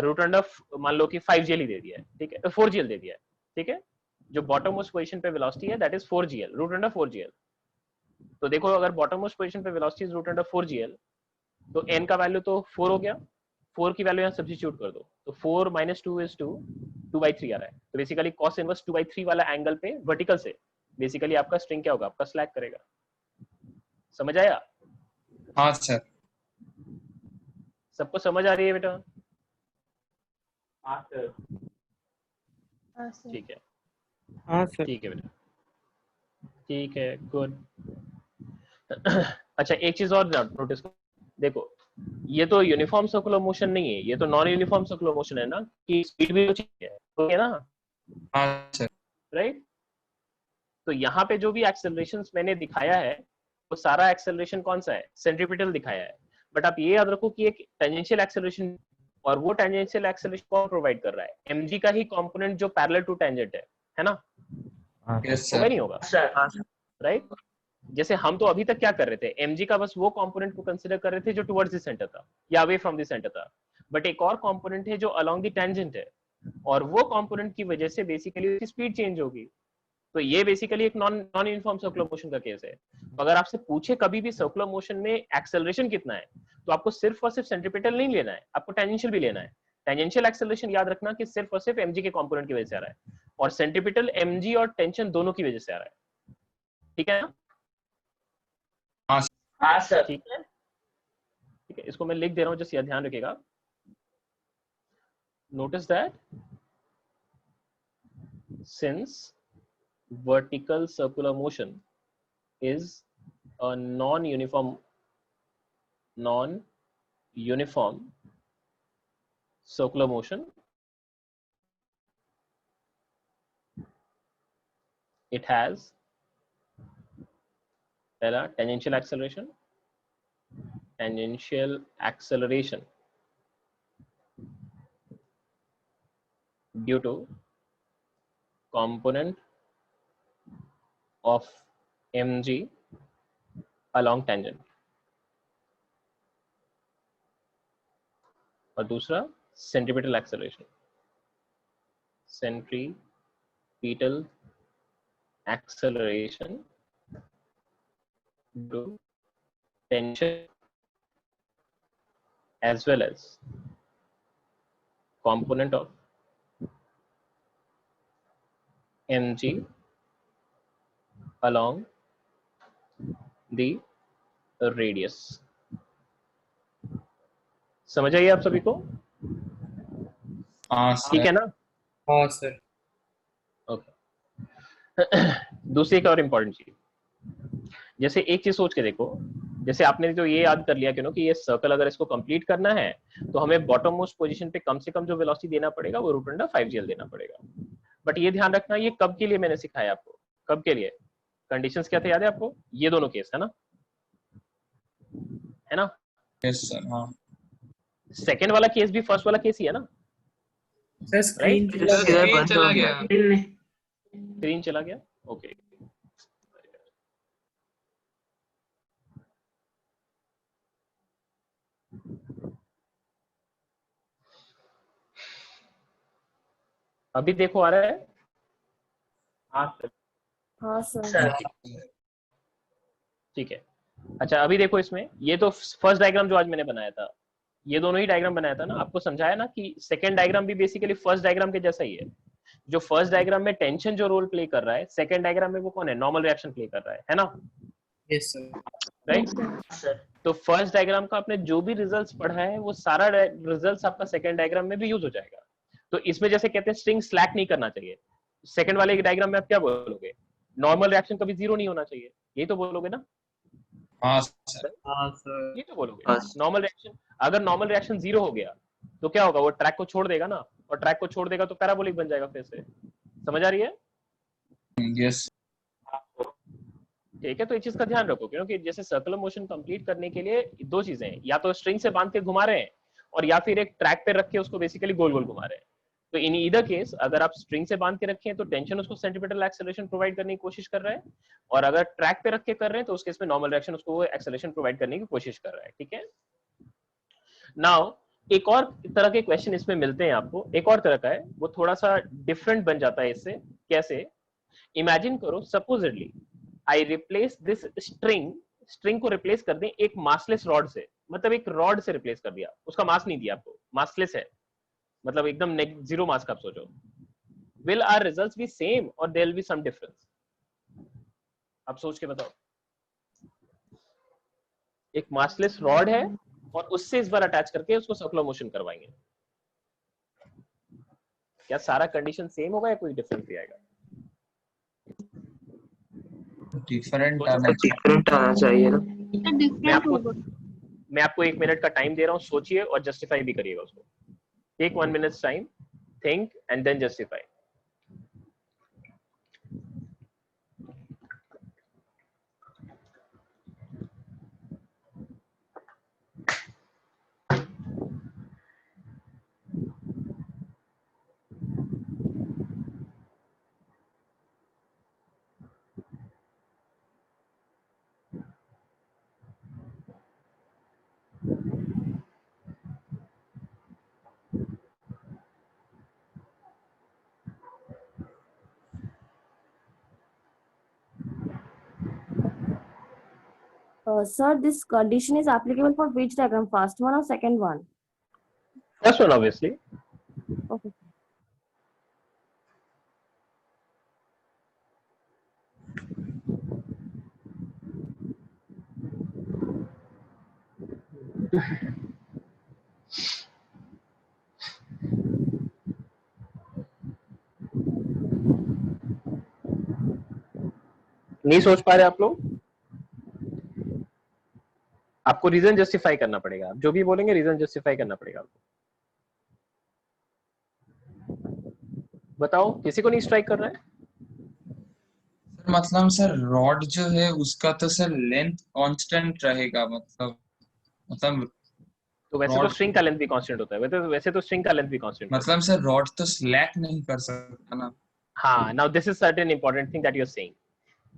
root under मान लो कि 5gl ही दे दिया है, ठीक है, 4gl दे दिया है, ठीक है। जो बॉटम मोस्ट पोजीशन पे वेलोसिटी है that is 4gl, root under 4gl। तो देखो अगर बॉटम मोस्ट पोजीशन पे velocity is root under 4gl, तो n का वैल्यू तो 4 हो गया, 4 की वैल्यू यहाँ सब्स्टिट्यूट कर दो, तो 4 माइनस 2 इज 2, 2/3 आ रहा है। तो बेसिकली cos इनवर्स 2/3 वाला एंगल पे वर्टिकल से बेसिकली आपका स्ट्रिंग क्या होगा? आपका स्लैक करेगा। समझ आया? हाँ सर। सबको समझ आ रही है बेटा? हाँ सर। ठीक है, हाँ सर। ठीक है बेटा, ठीक है, गुड। अच्छा एक चीज और नोटिस करो, देखो ये तो यूनिफॉर्म सर्कुलर मोशन नहीं है, ये तो नॉन यूनिफॉर्म सर्कुलर मोशन है ना, कि स्पीड भी चाहिए, ओके ना? हाँ सर। राइट? तो यहाँ पे जो भी एक्सेलरेशंस मैंने दिखाया है वो सारा एक्सेलरेशन कौन सा है? सेंट्रीपिटल दिखाया है। बट आप ये याद रखो कि एक टेंजेंशियल एक्सेलरेशन, और वो टेंजेंशियल एक्सेलरेशन कौन प्रोवाइड कर रहा है? mg का ही कंपोनेंट जो पैरेलल टू टेंजेंट है ना? हाँ यस होगा सर। नहीं होगा? सर हाँ सर। राइट? जैसे हम तो अभी तक क्या कर रहे थे, mg का बस वो कंपोनेंट को कंसीडर कर रहे थे जो टुवर्ड्स द सेंटर था या अवे फ्रॉम द सेंटर था, बट एक और कंपोनेंट है जो अलोंग द टेंजेंट है, और वो कंपोनेंट की वजह से बेसिकली उसकी स्पीड चेंज होगी। तो ये बेसिकली एक नॉन यूनिफॉर्म सर्कुलर मोशन का केस है। तो अगर आपसे पूछे कभी भी सर्कुलर मोशन में एक्सेलरेशन कितना है, तो आपको सिर्फ और सिर्फ सेंट्रीपिटल नहीं लेना है, आपको टेंजेंशियल भी लेना है। टेंजेंशियल एक्सेलरेशन याद रखना कि सिर्फ और सिर्फ mg के कंपोनेंट की वजह से आ रहा है, और सेंट्रीपिटल mg और टेंशन दोनों की वजह से आ रहा है। ठीक है ना? हाँ सर। ठीक है, ठीक है, इसको मैं लिख दे रहा हूँ, जस्ट ये ध्यान रखिएगा। Notice that since vertical circular motion is a non-uniform circular motion, it has पहला tangential acceleration due to component of mg along tangent, और दूसरा centripetal acceleration due to tension as well as component of mg along the radius. समझ आइए आप सभी को? हाँ ठीक सर। है ना? हाँ सर। ओके। दूसरी एक और इम्पोर्टेंट चीज, जैसे एक चीज सोच के देखो, जैसे आपने तो ये याद कर लिया कि ये सर्कल अगर इसको कंप्लीट करना है तो हमें बॉटम मोस्ट पोजीशन पे कम से कम जो वेलोसिटी देना पड़ेगा वो रूट अंडर 5gl देना पड़ेगा। बट ये ध्यान रखना, ये कब के लिए मैंने सिखाया आपको, कब के लिए? कंडीशंस क्या थे याद है आपको? ये दोनों केस है ना, है ना? Yes sir. हाँ सेकेंड वाला केस भी फर्स्ट वाला केस ही है ना? सर स्क्रीन बंद चला हो गया। गया। स्क्रीन चला गया, ओके। अभी देखो आ रहा है? हाँ सर। ठीक है। अच्छा अभी देखो, इसमें ये तो फर्स्ट डायग्राम जो आज मैंने बनाया था, ये दोनों ही डायग्राम बनाया था ना, आपको समझाया ना कि सेकंड डायग्राम भी बेसिकली फर्स्ट डायग्राम के जैसा ही है। जो फर्स्ट डायग्राम में टेंशन जो रोल प्ले कर रहा है, सेकंड डायग्राम में वो कौन है? नॉर्मल रिएक्शन प्ले कर रहा है ना? Yes sir. राइट। तो फर्स्ट डायग्राम का आपने जो भी रिजल्ट्स पढ़ा है वो सारा रिजल्ट्स आपका सेकंड डायग्राम में भी यूज हो जाएगा। तो इसमें जैसे कहते हैं स्ट्रिंग स्लैक नहीं करना चाहिए, सेकंड वाले डायग्राम में आप क्या बोलोगे? नॉर्मल रिएक्शन कभी जीरो नहीं होना चाहिए, यही तो बोलोगे ना? हाँ सर। हाँ सर। ये तो बोलोगे। नॉर्मल रिएक्शन, अगर नॉर्मल रिएक्शन जीरो हो गया तो क्या होगा? वो ट्रैक को छोड़ देगा ना, और ट्रैक को छोड़ देगा तो पैराबोलिक बन जाएगा फिर से। समझ आ रही है? यस। ठीक है, तो इस चीज का ध्यान रखो, क्योंकि जैसे सर्कुलर मोशन कंप्लीट करने के लिए दो चीजें हैं, या तो स्ट्रिंग से बांध के घुमा रहे हैं और या फिर एक ट्रैक पे रख के उसको बेसिकली गोल गोल घुमा रहे हैं। तो इन ईदर केस अगर आप स्ट्रिंग से बांध के रखें तो टेंशन उसको सेंट्रीपिटल एक्सेलरेशन प्रोवाइड करने की कोशिश कर रहा है, और अगर ट्रैक पे रख के कर रहे हैं तो उस केस में नॉर्मल रिएक्शन उसको वो एक्सेलरेशन प्रोवाइड करने की कोशिश कर रहा है। ठीक है। नाउ एक और तरह के क्वेश्चन इसमें मिलते हैं आपको, एक और तरह का है, वो थोड़ा सा डिफरेंट बन जाता है इससे। कैसे? इमेजिन करो, supposedly I replace this string को रिप्लेस कर दें एक मासलेस रॉड से, मतलब एक रॉड से रिप्लेस कर दिया, उसका मास नहीं दिया आपको, मासलेस है, मतलब एकदम जीरो मास का। आप सोचो, will our results be same और there will be some difference? आप सोच के बताओ। एक मासलेस रॉड है और उससे इस बार अटैच करके उसको सर्कुलर मोशन करवाएंगे, क्या सारा कंडीशन सेम होगा या कोई डिफरेंस भी आएगा? डिफरेंट डिफरेंट आना चाहिए ना। डिफरेंट होगा। मैं आपको 1 मिनट का टाइम दे रहा हूं, सोचिए और जस्टिफाई भी करिएगा उसको। Take 1 minute time, think and then justify. Sir, this condition is applicable for which diagram? First one or second one? First one, obviously. Okay. नहीं सोच पा रहे आप लोग? आपको रीजन जस्टिफाई करना पड़ेगा, आप जो भी बोलेंगे रीजन जस्टिफाई करना पड़ेगा आपको। बताओ, किसी को नहीं स्ट्राइक कर रहा है? सर मतलब सर रॉड जो है उसका तो सर लेंथ कांस्टेंट रहेगा, मतलब तो वैसे तो रॉड स्ट्रिंग का लेंथ भी कांस्टेंट होता है, वैसे तो स्ट्रिंग का लेंथ भी कांस्टेंट होता है। मतलब सर रॉड तो स्लैक नहीं कर सकता ना। हाँ, now this is certain important thing that you are saying.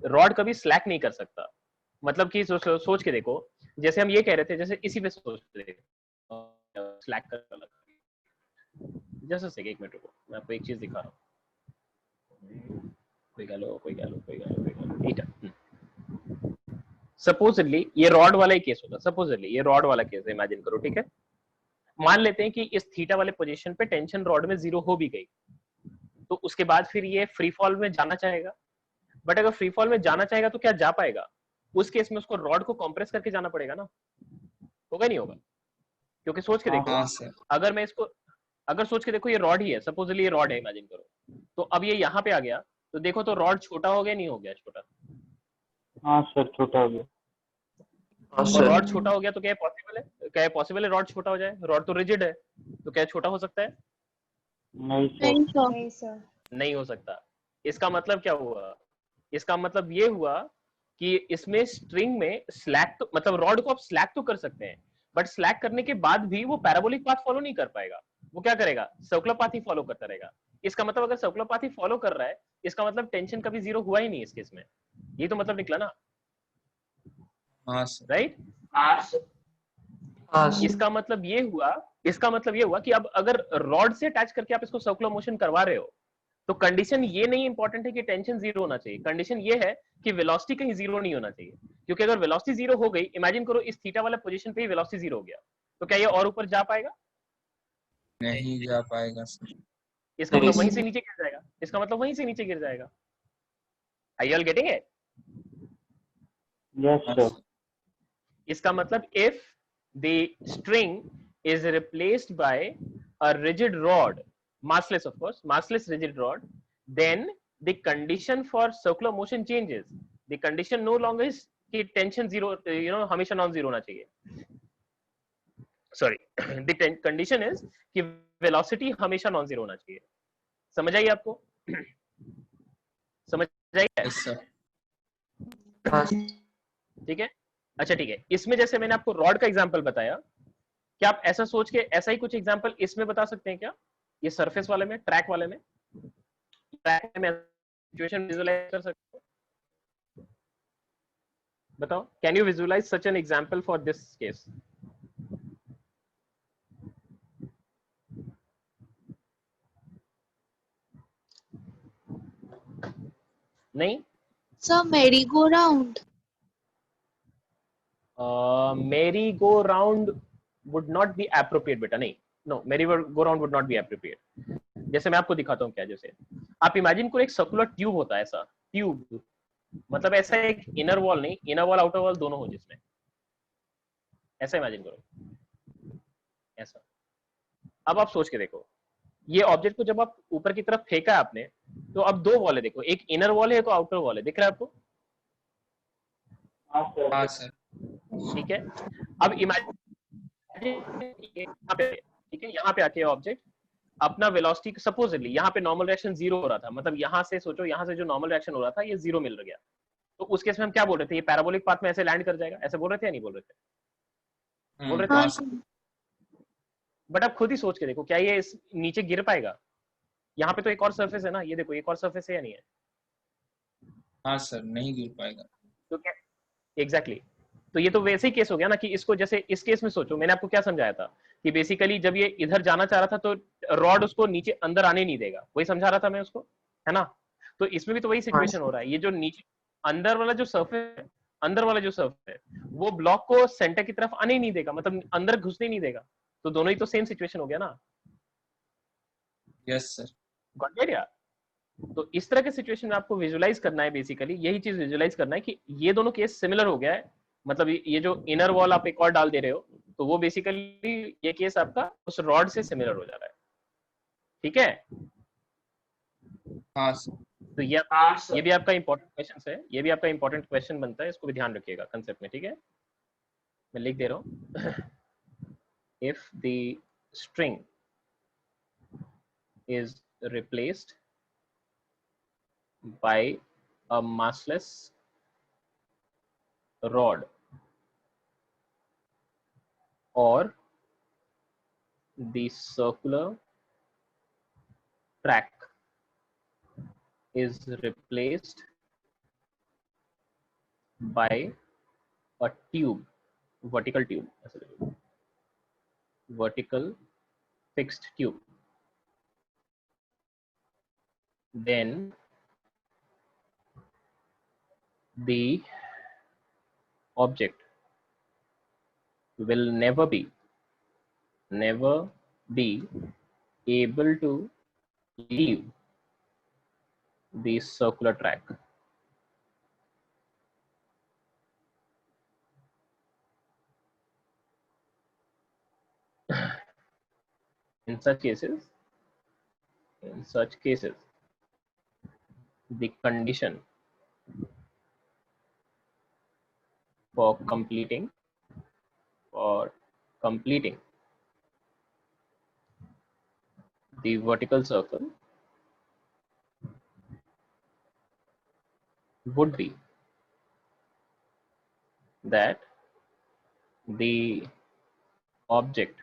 Rod कभी स्लैक नहीं कर सकता। मतलब कि सोच के देखो, जैसे हम ये कह रहे थे, जैसे इसी पे सोच रहे स्लैक कर, जैसे से एक मिनट रुको, मैं आपको एक चीज दिखा रहा हूँ। कोई गालो ठीक है। सपोजली ये रॉड वाला ही केस होगा, सपोजली ये रॉड वाला केस इमेजिन करो, ठीक है। मान लेते हैं कि इस थीटा वाले पोजीशन पे टेंशन रॉड में 0 हो भी गई, तो उसके बाद फिर ये फ्री फॉल में जाना चाहेगा। बट अगर फ्री फॉल में जाना चाहेगा तो क्या जा पाएगा? उस केस में उसको रॉड को कंप्रेस करके जाना पड़ेगा ना, होगा नहीं होगा? क्योंकि सोच के देखो, हाँ सर। अगर मैं इसको, अगर सोच के देखो ये रॉड ही है, सपोजली ये रॉड है इमेजिन करो, तो अब ये यहाँ पे आ गया, तो देखो तो रॉड छोटा हो गया नहीं हो गया छोटा? हाँ सर, छोटा हो गया। हाँ और सर। रॉड छोटा हो गया तो क्या पॉसिबल है, क्या पॉसिबल है रॉड छोटा हो जाए? रॉड तो रिजिड है, तो क्या छोटा हो सकता है? नहीं सर। नहीं सर। नहीं सर। नहीं हो सकता। इसका मतलब क्या हुआ? इसका मतलब ये हुआ कि इसमें स्ट्रिंग में स्लैक तो, मतलब रॉड को आप स्लैक तो कर सकते हैं, बट स्लैक करने के बाद भी वो पैराबोलिक पाथ फॉलो नहीं कर पाएगा। वो क्या करेगा? सर्कुलर पाथ ही फॉलो करता रहेगा। इसका मतलब अगर सर्कुलर पाथ ही फॉलो कर रहा है, इसका मतलब टेंशन कभी 0 हुआ ही नहीं इस केस में। ये तो मतलब निकला ना, हाँ सर। राइट? हाँ सर। इसका मतलब ये हुआ कि अब अगर रॉड से अटैच करके आप इसको सर्कुलर मोशन करवा रहे हो, तो कंडीशन ये नहीं इंपॉर्टेंट है कि टेंशन 0 होना चाहिए, कंडीशन ये है कि वेलोसिटी कहीं 0 नहीं होना चाहिए। क्योंकि अगर वेलोसिटी 0 हो गई, इमेजिन करो इस थीटा वाला पोजीशन पे ही वेलोसिटी 0 हो गया, तो क्या ये और ऊपर जा पाएगा? नहीं जा पाएगा सर। इसका नहीं मतलब वहीं सर। से नीचे गिर जाएगा, इसका मतलब वहीं से नीचे गिर जाएगा। Are you all getting it? Yes हाँ सर। सर। इसका मतलब if the string is replaced by a rigid rod, massless of course, massless rigid rod, then the condition for circular motion changes. The condition no longer is कि tension 0, हमेशा non zero होना चाहिए। Sorry the condition is कि velocity हमेशा non zero होना चाहिए। समझ आई आपको? समझ आई? Yes sir. हाँ ठीक है, अच्छा ठीक है। इसमें जैसे मैंने आपको रॉड का एग्जांपल बताया, क्या आप ऐसा सोच के ऐसा ही कुछ एग्जांपल इसमें बता सकते हैं क्या? ये सरफेस वाले में, ट्रैक वाले में, ट्रैक में सिचुएशन विजुअलाइज कर सकते हो? बताओ, can you visualise such an example for this case? नहीं? Sir merry go round. Merry go round would not be appropriate बेटा, नहीं, no, merry go round would not be appropriate. जैसे मैं आपको दिखाता हूँ क्या, जैसे आप इमेजिन करो एक सर्कुलर ट्यूब होता है, ऐसा ट्यूब, मतलब ऐसा एक इनर वॉल नहीं, इनर वॉल आउटर वॉल दोनों हो जिसमें, ऐसा इमेजिन करो, ऐसा। अब आप सोच के देखो, ये ऑब्जेक्ट को जब आप ऊपर की तरफ फेंका आपने, तो अब दो वॉल है, देखो, एक इनर वॉल है, एक आउटर वॉल है, दिख रहा है आपको? हाँ सर। ठीक है। अब इमेजिन यहाँ पे, ठीक है, यहाँ पे आके ऑब्जेक्ट अपना वेलोसिटी, सपोजली यहाँ पे नॉर्मल रिएक्शन 0 हो रहा था, मतलब यहाँ से सोचो, यहाँ से जो नॉर्मल रिएक्शन हो रहा था ये 0 मिल गया, तो उस केस में हम क्या बोल रहे थे? ये पैराबोलिक पाथ में ऐसे लैंड कर जाएगा, ऐसे बोल रहे थे या नहीं बोल रहे थे? बोल रहे थे। हाँ हाँ सर। बट अब खुद ही सोच के देखो, क्या ये नीचे गिर पाएगा? यहाँ पे तो एक और सरफेस है ना, ये देखो एक और सरफेस है या नहीं है? हाँ सर, नहीं गिर पाएगा। तो क्या एग्जैक्टली तो ये तो वैसे ही केस हो गया ना, कि इसको जैसे इस केस में सोचो, मैंने आपको क्या समझाया था कि बेसिकली जब ये इधर जाना चाह रहा था तो रॉड उसको नीचे अंदर आने नहीं देगा, वही समझा रहा था मैं उसको, है ना? तो इसमें भी तो वही सिचुएशन हो रहा है, ये जो नीचे अंदर वाला जो सरफेस है, अंदर वाला जो सरफेस है वो ब्लॉक को सेंटर की तरफ आने ही नहीं देगा, मतलब अंदर घुसने नहीं देगा, तो दोनों ही तो सेम सिचुएशन हो गया ना। Yes sir. गॉट इट या? तो इस तरह के सिचुएशन में आपको विजुलाइज करना है, बेसिकली यही चीज विजुलाइज करना है कि ये दोनों केस सिमिलर हो गया है, मतलब ये जो इनर वॉल आप एक और डाल दे रहे हो, तो वो बेसिकली ये केस आपका उस रॉड से सिमिलर हो जा रहा है। ठीक है, हाँ सर। तो ये भी आपका इंपॉर्टेंट क्वेश्चन है, ये भी आपका इंपॉर्टेंट क्वेश्चन बनता है, इसको भी ध्यान रखिएगा कंसेप्ट में। ठीक है, मैं लिख दे रहा हूँ, if the string is replaced by a massless rod or the circular track is replaced by a tube, vertical tube, vertical fixed tube, then the object will never be able to leave the circular track. In such cases, the condition for completing the vertical circle would be that the object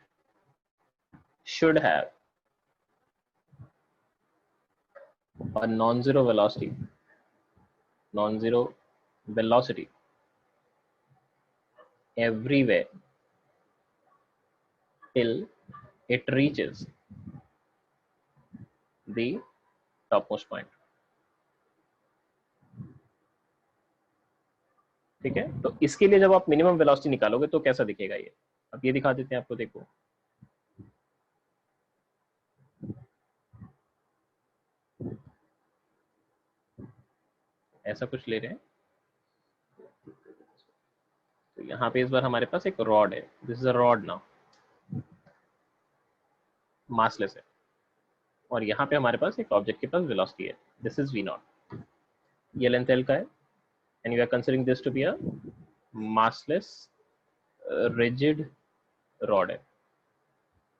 should have a non-zero velocity everywhere till it reaches the topmost point. ठीक है, तो इसके लिए जब आप minimum velocity निकालोगे तो कैसा दिखेगा ये, अब ये दिखा देते हैं आपको, देखो ऐसा कुछ ले रहे हैं। तो यहाँ पे इस बार हमारे पास एक रॉड है, this is a rod now, massless है, और यहाँ पे हमारे पास एक ऑब्जेक्ट के पास वेलोसिटी है, दिस इज v0, ये लेंथ l का है, and you are considering this to be a massless rigid rod है,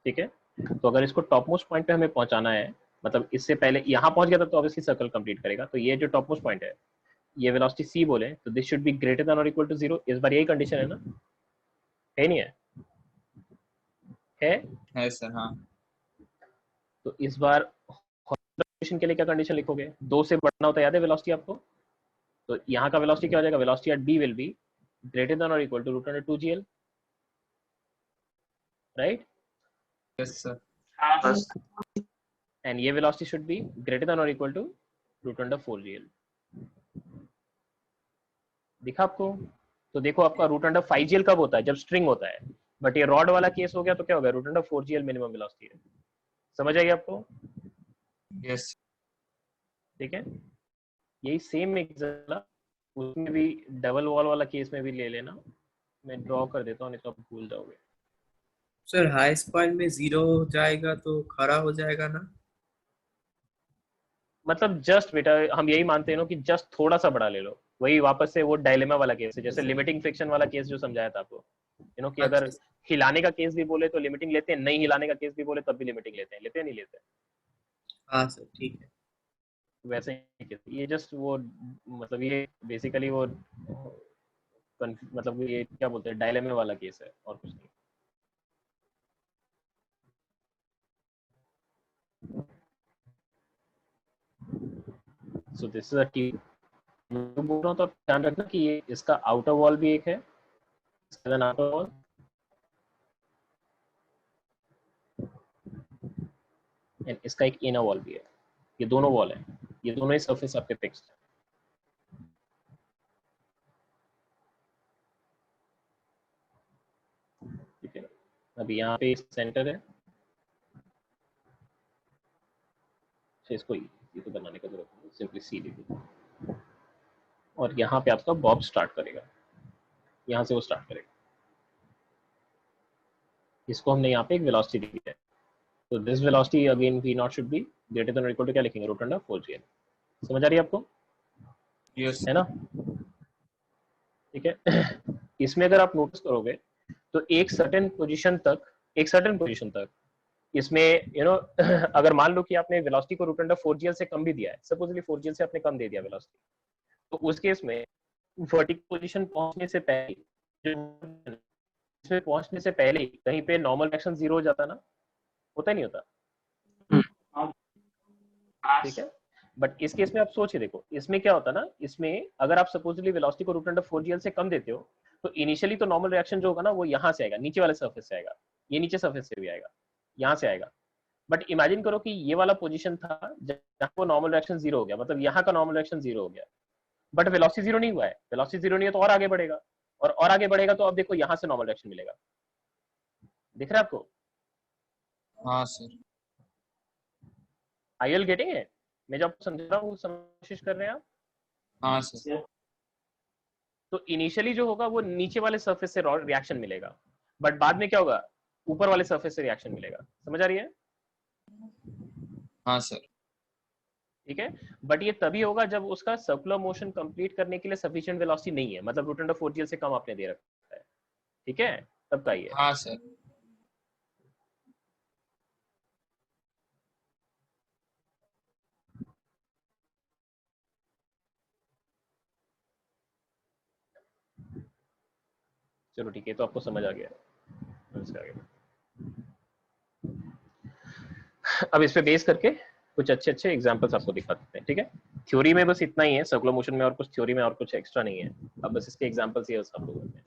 ठीक है। तो अगर इसको टॉप मोस्ट पॉइंट पे हमें पहुंचाना है, मतलब इससे पहले यहाँ पहुंच गया था तो ऑब्वियसली सर्कल कंप्लीट करेगा, तो ये जो टॉप मोस्ट पॉइंट है, ये वेलोसिटी c बोले तो this should be greater than और इक्वल टू 0। इस बार यही कंडीशन है ना, है नहीं है सर। हाँ, तो इस बार कंडीशन के लिए क्या कंडीशन लिखोगे, 2 से बढ़ना होता है, याद है वेलोसिटी आपको, तो यहाँ का वेलोसिटी क्या हो जाएगा, velocity at b will be greater than और equal to √2gl, right, yes sir. बस एंड ये velocity should be greater than और इक्वल टू √4gl, दिखा आपको। तो देखो आपका √5gl कब होता है, जब स्ट्रिंग होता है, बट ये रॉड वाला केस हो गया तो क्या होगा, √4gl मिनिमम वेलोसिटी है, समझ आई आपको, यस। ठीक है। यही सेम एग्जांपल उसमें भी डबल वॉल वाला केस में भी ले लेना, मैं ड्रॉ कर देता हूँ नहीं तो आप भूल जाओगे। सर हाईएस्ट पॉइंट में 0 हो जाएगा तो खड़ा हो जाएगा ना? मतलब जस्ट बेटा हम यही मानते हैं ना कि जस्ट थोड़ा सा बड़ा ले लो, वही वापस से वो डायलेमा वाला केस है, जैसे लिमिटिंग फ्रिक्शन वाला केस जो समझाया था आपको, कि अगर हिलाने का केस भी बोले तो लिमिटिंग लेते हैं, नहीं हिलाने का केस भी बोले तब भी लिमिटिंग लेते हैं, नहीं लेते? हाँ सर, ठीक है। वैसे ही ये जस्ट वो मतलब ये बेसिकली वो मतलब ये क्या बोलते हैं, डायलेमा वाला केस है और कुछ नहीं। So this is a tube, मैं बोल रहा हूँ तो आप ध्यान रखना कि ये इसका आउटर वॉल भी एक है, इसका आउटर वॉल, एंड इसका एक इनर वॉल भी है, ये दोनों वॉल है, ये दोनों ही सरफेस आपके फिक्स्ड है, ठीक है। अभी यहाँ पे सेंटर है, इसको ये तो बनाने का जरूरत नहीं, सिंपली सी लिख दो, और यहाँ पे आपका बॉब स्टार्ट करेगा, यहाँ से वो स्टार्ट करेगा, इसको हमने यहाँ पे एक वेलोसिटी दी है, तो this velocity again v0 should be greater than और इक्वल टू क्या लिखेंगे, √4gl, समझ आ रही है आपको, यस है ना, ठीक है। इसमें अगर आप नोटिस करोगे तो एक सर्टेन पोजीशन तक इसमें अगर मान लो कि आपने वेलोसिटी को रूट अंडर 4gl से कम भी दिया है, सपोजली 4gl से आपने कम दे दिया वेलोसिटी, तो उस केस में वर्टिकल पोजीशन पहुंचने से पहले इसमें पहुंचने से पहले कहीं पे नॉर्मल रिएक्शन 0 हो जाता ना, होता नहीं होता? ठीक है, बट इस केस में आप सोच के देखो, इसमें क्या होता ना, इसमें अगर आप सपोजली वेलोसिटी को रूट अंडर 4gl से कम देते हो तो इनिशियली तो नॉर्मल रिएक्शन जो होगा ना वो यहाँ से आएगा, नीचे वाले सरफेस से आएगा, ये नीचे सरफेस से भी आएगा, यहाँ से आएगा। बट इमेजिन करो कि ये वाला पोजीशन था जहाँ वो नॉर्मल रिएक्शन 0 हो गया, मतलब यहाँ का नॉर्मल रिएक्शन 0 हो गया, बट वेलोसिटी 0 नहीं हुआ है। वेलोसिटी 0 नहीं है तो और आगे बढ़ेगा, और आगे बढ़ेगा तो अब देखो यहाँ से नॉर्मल रिएक्शन मिलेगा। दिख रहा है आपको? हाँ सर। आई एल गेटिंग है? मैं जब समझ रहा हूँ कोशिश कर रहे हैं आप? हाँ सर। तो इनिशियली जो होगा वो नीचे वाले सरफेस से रिएक्शन मिलेगा, बट बाद में क्या होगा, ऊपर वाले सरफेस से रिएक्शन मिलेगा। समझ आ रही है? हाँ सर। ठीक है, बट ये तभी होगा जब उसका सर्कुलर मोशन कंप्लीट करने के लिए सफिशिएंट वेलोसिटी नहीं है, मतलब रूट अंडर 4gl से कम आपने दे रखा है। ठीक है, तब का ये। हाँ सर। चलो ठीक है, तो आपको समझ आ गया। अब इस पे बेस करके कुछ अच्छे अच्छे एग्जांपल्स आपको दिखा देते हैं। ठीक है, थ्योरी में बस इतना ही है, सर्कुलर मोशन में और कुछ थ्योरी में और कुछ एक्स्ट्रा नहीं है। अब बस इसके एग्जांपल्स ये सब लोगों में।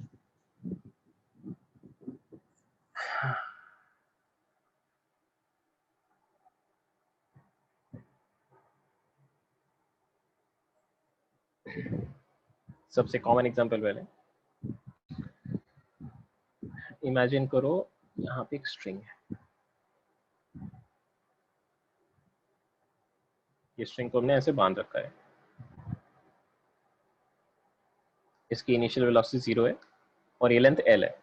सबसे कॉमन एग्जांपल पहले इमेजिन करो, यहाँ पे एक स्ट्रिंग है, ये स्ट्रिंग को हमने ऐसे बांध रखा है, इसकी इनिशियल वेलोसिटी 0 है और ये लेंथ l है,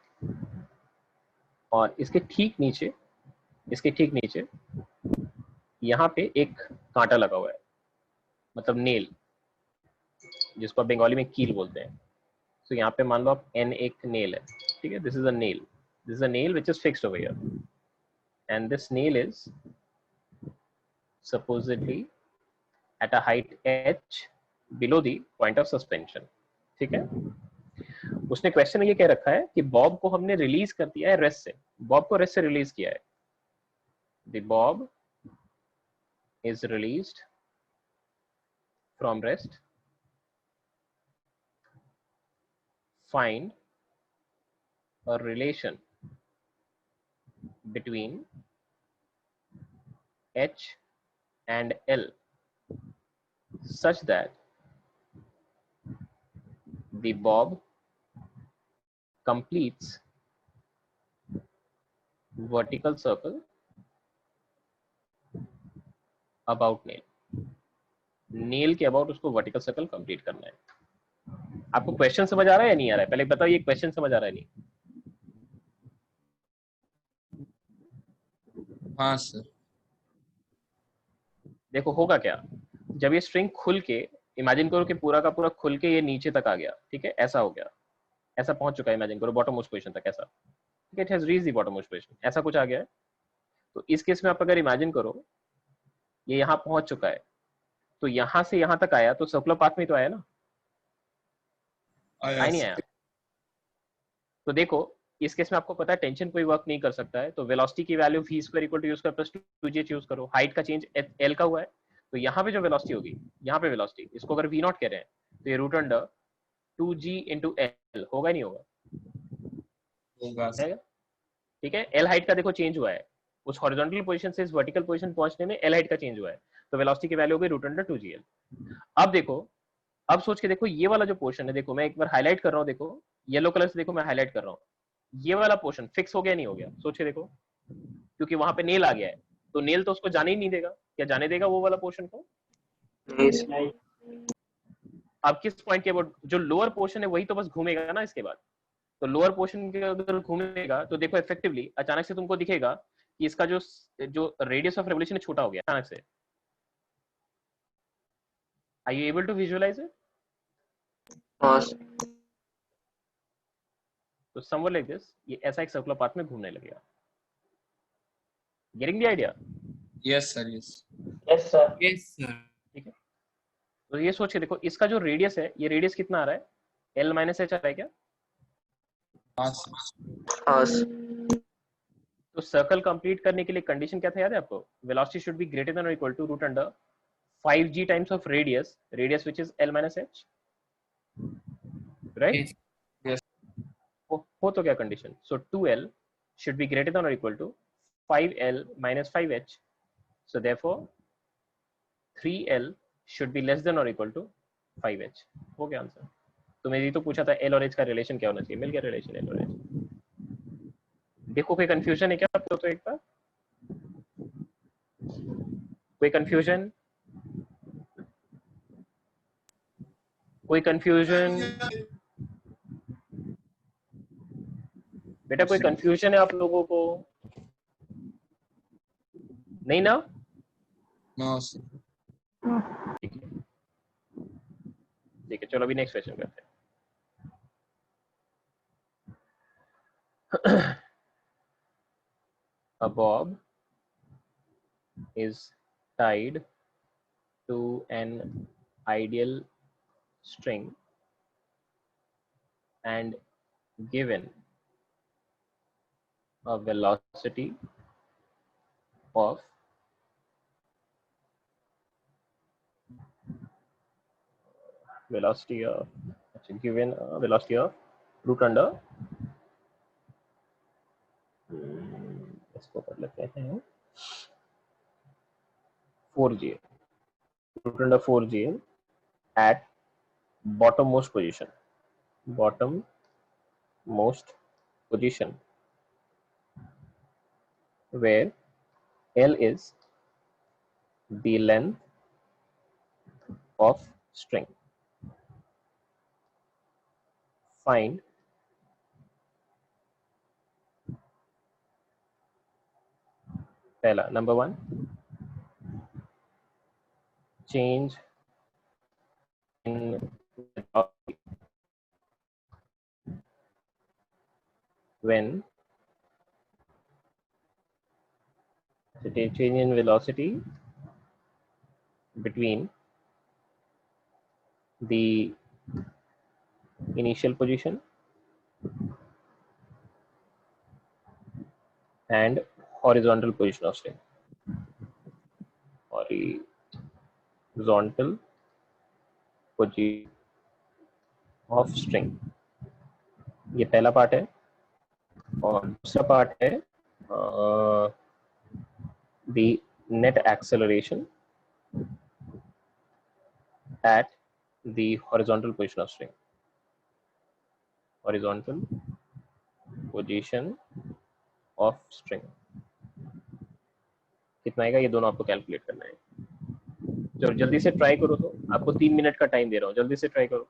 और इसके ठीक नीचे यहाँ पे एक कांटा लगा हुआ है, मतलब नेल, जिसको आप बंगाली में कील बोलते हैं। तो यहाँ पे मान लो आप n एक नेल है, ठीक है, this is a nail which is fixed over here, and this nail is supposedly at a height h below the point of suspension। ठीक है, उसने क्वेश्चन ये कह रखा है कि बॉब को हमने रिलीज कर दिया है रेस्ट से, बॉब को रेस्ट से रिलीज किया है, the bob is released from rest, find a relation between h and l such that the bob completes vertical circle about nail। Nail के अबाउट उसको वर्टिकल सर्कल कंप्लीट करना है। आपको क्वेश्चन समझ आ रहा है या नहीं आ रहा है? पहले बताओ, ये क्वेश्चन समझ आ रहा है नहीं? हाँ सर। देखो होगा क्या, जब ये स्ट्रिंग खुल के, इमेजिन करो कि पूरा का पूरा खुल के ये नीचे तक आ गया, ठीक है, ऐसा हो गया, ऐसा पहुंच चुका है, इमेजिन करो बॉटम मोस्ट पोजीशन तक, ऐसा, ठीक है, it has reached the bottom most position, ऐसा कुछ आ गया है। तो इस केस में आप अगर इमेजिन करो ये यहाँ पहुंच चुका है, तो यहाँ से यहाँ तक आया तो सर्कुलर पाथ में तो आया ना, आया नहीं आया? तो देखो इस केस में आपको पता है टेंशन कोई वर्क नहीं कर सकता है, तो वेलोसिटी की value v square equal to u square plus 2g use करो। हाइट का चेंज l का हुआ है, तो यहाँ पे जो वेलोसिटी होगी, यहाँ पे वेलोसिटी, इसको अगर v नॉट कह रहे हैं तो ये root under 2g into l होगा, नहीं होगा? होगा। ठीक है, l हाइट का देखो चेंज हुआ है, उस हॉरिजॉन्टल पोजीशन से इस वर्टिकल पोजीशन पहुंचने में l हाइट का चेंज हुआ है, तो वेलोसिटी की वैल्यू हो गई रूट अंडर 2gl। अब देखो, अब सोच के देखो, ये वाला जो पोर्शन है, देखो मैं एक बार हाईलाइट कर रहा हूँ, देखो येलो कलर से, देखो मैं हाईलाइट कर रहा हूँ, ये वाला पोर्शन फिक्स हो गया नहीं हो गया? सोच के देखो, क्योंकि वहां पे नेल आ गया है, तो नेल तो उसको जाने ही नहीं देगा, क्या जाने देगा वो वाला पोर्शन को? नहीं। अब किस पॉइंट के अबाउट जो लोअर पोर्शन है वही तो बस घूमेगा ना इसके बाद, तो लोअर पोर्शन के अगर घूमेगा तो देखो इफेक्टिवली अचानक से तुमको दिखेगा कि इसका जो रेडियस ऑफ रेवोल्यूशन छोटा हो गया अचानक से। Are you able to visualise it? हाँ। तो समवेयर लाइक दिस, ये ऐसा एक सर्कुलर पाथ में घूमने लगेगा। Getting the idea? Yes sir, yes. Yes sir. Yes sir. ठीक है, तो ये सोच के देखो, इसका जो रेडियस है, ये रेडियस कितना आ रहा है? L माइनस एच आ रहा है क्या? हाँ सर। हाँ तो सर्कल कंप्लीट करने के लिए कंडीशन क्या था, याद है आपको? Velocity should be greater than और equal to root under 5g times of radius, radius which is L minus h, right? Yes. हो तो क्या कंडीशन? So 2L should be greater than or equal to 5L minus 5H. So therefore 3L should be less than or equal to 5H. हो गया answer. तो मैंने तो पूछा था L और H का रिलेशन क्या होना चाहिए, मिल गया रिलेशन L और H। देखो कोई कंफ्यूजन है क्या आपको? तो एक बार कोई कंफ्यूजन, कोई कंफ्यूजन बेटा, कोई कंफ्यूजन है आप लोगों को? नहीं ना? No sir. ठीक है, ठीक है, चलो अभी नेक्स्ट क्वेश्चन करते हैं। A bob is tied to an ideal string and given a velocity of given a velocity of root under इसको कर लेते हैं 4g, root under 4g at bottommost position, where L is the length of string. Find पहला, number 1, change in when change in velocity between the initial position and horizontal position of string. Horizontal position of string, ये पहला part है। और दूसरा part है the net acceleration at the horizontal position of string. Horizontal position of string कितना आएगा, ये दोनों आपको कैलकुलेट करना है। चलो जल्दी से ट्राई करो, तो आपको 3 मिनट का टाइम दे रहा हूँ, जल्दी से ट्राई करो।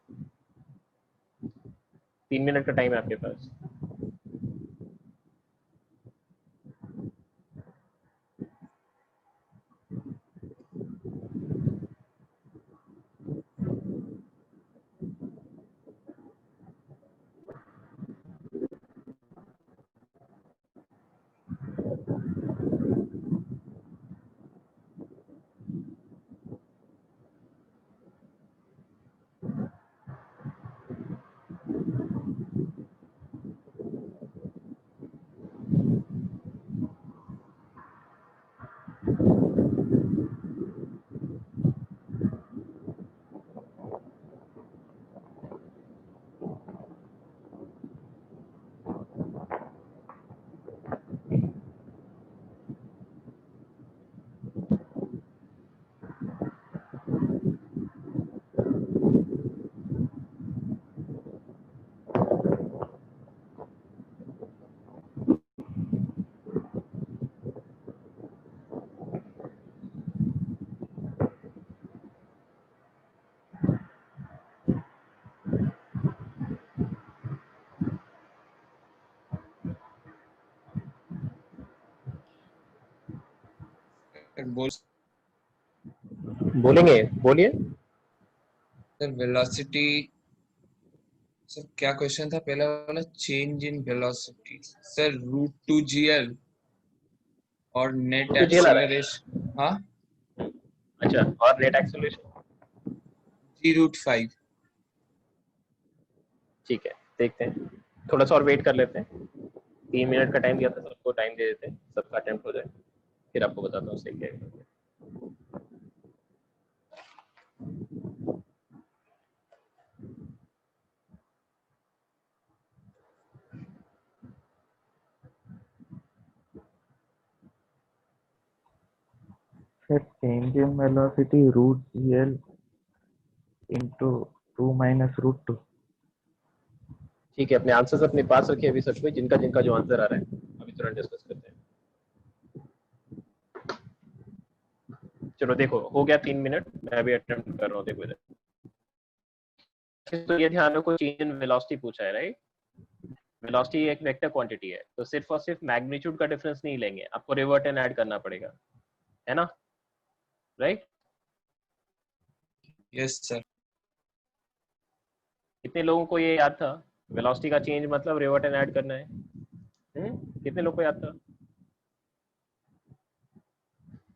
3 मिनट का टाइम है आपके पास। बोल बोलेंगे, बोलिए। सर, वेलोसिटी सर क्या क्वेश्चन था पहला वाला? Change in velocity sir √2gl और नेट तो जेल आ रहा है। एक्सीलरेशन। हाँ अच्छा, और नेट एक्सेलरेशन? g√5। ठीक है, देखते हैं, थोड़ा सा और वेट कर लेते हैं। 3 मिनट का टाइम दिया था, सबको टाइम दे देते हैं, सबका अटेम्प्ट हो जाए, फिर आपको बताता हूँ सही क्या है। Sir change in velocity √gl into 2 minus √2। ठीक है, अपने आंसर्स अपने पास रखिए अभी सच में, जिनका जिनका जो आंसर आ रहा है अभी तुरंत डिस्कस करते हैं। चलो देखो, हो गया 3 मिनट, मैं अभी अटेम्प्ट कर रहा हूँ, देखो इधर। तो ये ध्यान रखो, चेंज इन वेलोसिटी पूछा है, राइट? वेलोसिटी एक वेक्टर क्वांटिटी है, तो सिर्फ और सिर्फ मैग्नीट्यूड का डिफरेंस नहीं लेंगे, आपको रिवर्ट एंड ऐड करना पड़ेगा, है ना? राइट? Yes sir. कितने लोगों को ये याद था वेलोसिटी का चेंज मतलब रिवर्ट एंड ऐड करना है? कितने लोगों को याद था,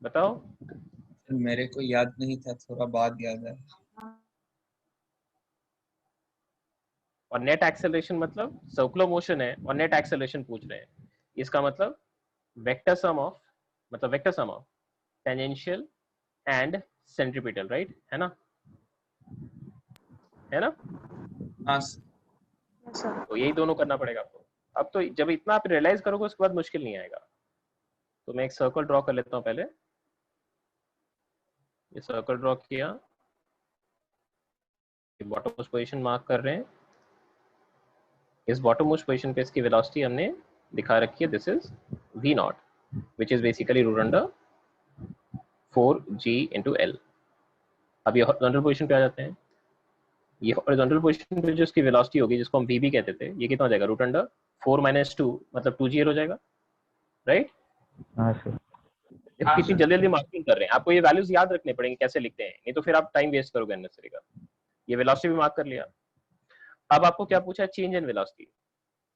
बताओ? मेरे को याद नहीं था, थोड़ा बाद याद है। और नेट एक्सेलरेशन मतलब सर्कुलर मोशन है और नेट एक्सेलरेशन पूछ रहे हैं, इसका मतलब वेक्टर सम ऑफ, मतलब vector sum of tangential and centripetal, right? है ना? है ना? हाँ तो यही दोनों करना पड़ेगा आपको। अब तो जब इतना आप रियलाइज करोगे उसके बाद मुश्किल नहीं आएगा। तो मैं एक सर्कल ड्रॉ कर लेता हूँ पहले। ये सर्कल ड्रॉ किया, बॉटम मोस्ट पोजीशन मार्क कर रहे हैं। इस बॉटम मोस्ट पोजीशन पे इसकी वेलोसिटी हमने दिखा रखी है, this is v naught which is basically root under 4g into l। अब ये हॉरिजॉन्टल पोजीशन पे आ जाते हैं। ये हॉरिजॉन्टल पोजीशन पे जो इसकी वेलोसिटी होगी, जिसको हम vb कहते थे, ये कितना हो जाएगा? रूट अंडर 4 - 2 मतलब 2gl हो जाएगा, राइट? हाँ सर। देखो कितनी जल्दी जल्दी मार्किंग कर रहे हैं, आपको ये वैल्यूज याद रखने पड़ेंगे कैसे लिखते हैं, नहीं तो फिर आप टाइम वेस्ट करोगे अननेसेसरी का। ये वेलोसिटी भी मार्क कर लिया। अब आपको क्या पूछा है? Change in velocity.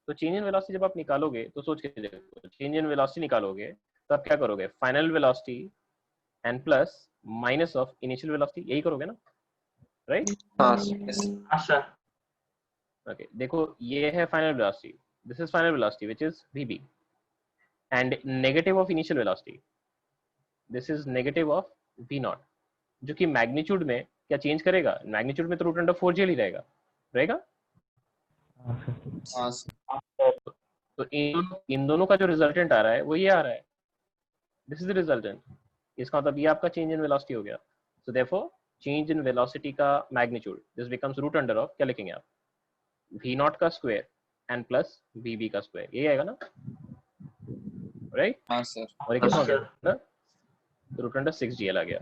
तो चेंज इन वेलोसिटी जब आप निकालोगे तो सोच के देखो, चेंज इन वेलोसिटी निकालोगे तो आप क्या करोगे? Final velocity and plus minus of initial velocity, यही करोगे ना, राइट? हाँ सर। ओके, देखो ये है final velocity, this is final velocity which is vb, and negative of initial velocity, this is negative of v not, जो कि magnitude में क्या चेंज करेगा? मैग्नीट्यूड में तो रूट अंडर 4g ही रहेगा, रहेगा? हाँ सर। तो इन दोनों का जो रिजल्टेंट आ रहा है वो ये आ रहा है, दिस इज द रिजल्टेंट। इसका मतलब ये आपका चेंज इन वेलोसिटी हो गया। So therefore change in velocity का magnitude this becomes root under of, क्या लिखेंगे आप? v नॉट का स्क्वायर एंड प्लस vb का स्क्वायर, यही आएगा ना, राइट? हाँ सर। और ये कितना हो गया? रूट अंडर 6gl आ गया।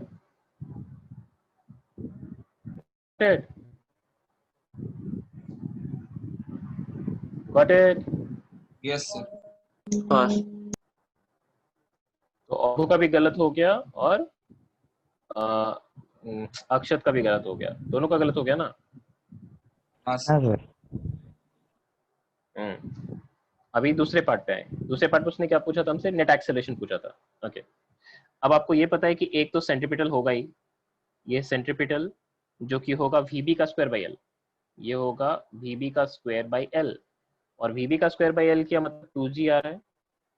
Got it? Yes sir. हाँ तो अबू का भी गलत हो गया और अक्षत का भी गलत हो गया, दोनों का गलत हो गया ना? हाँ हाँ सर। सर। अभी दूसरे पार्ट पे आए। दूसरे पार्ट में उसने क्या पूछा था हमसे? नेट एक्सेलरेशन पूछा था। ओके, अब आपको ये पता है कि एक तो सेंट्रीपिटल होगा ही, ये सेंट्रीपिटल जो कि होगा vb का स्क्वायर बाई एल, ये होगा vb का स्क्वायर बाई एल, और vb का स्क्वायर बाई एल क्या मतलब 2g आ रहा है,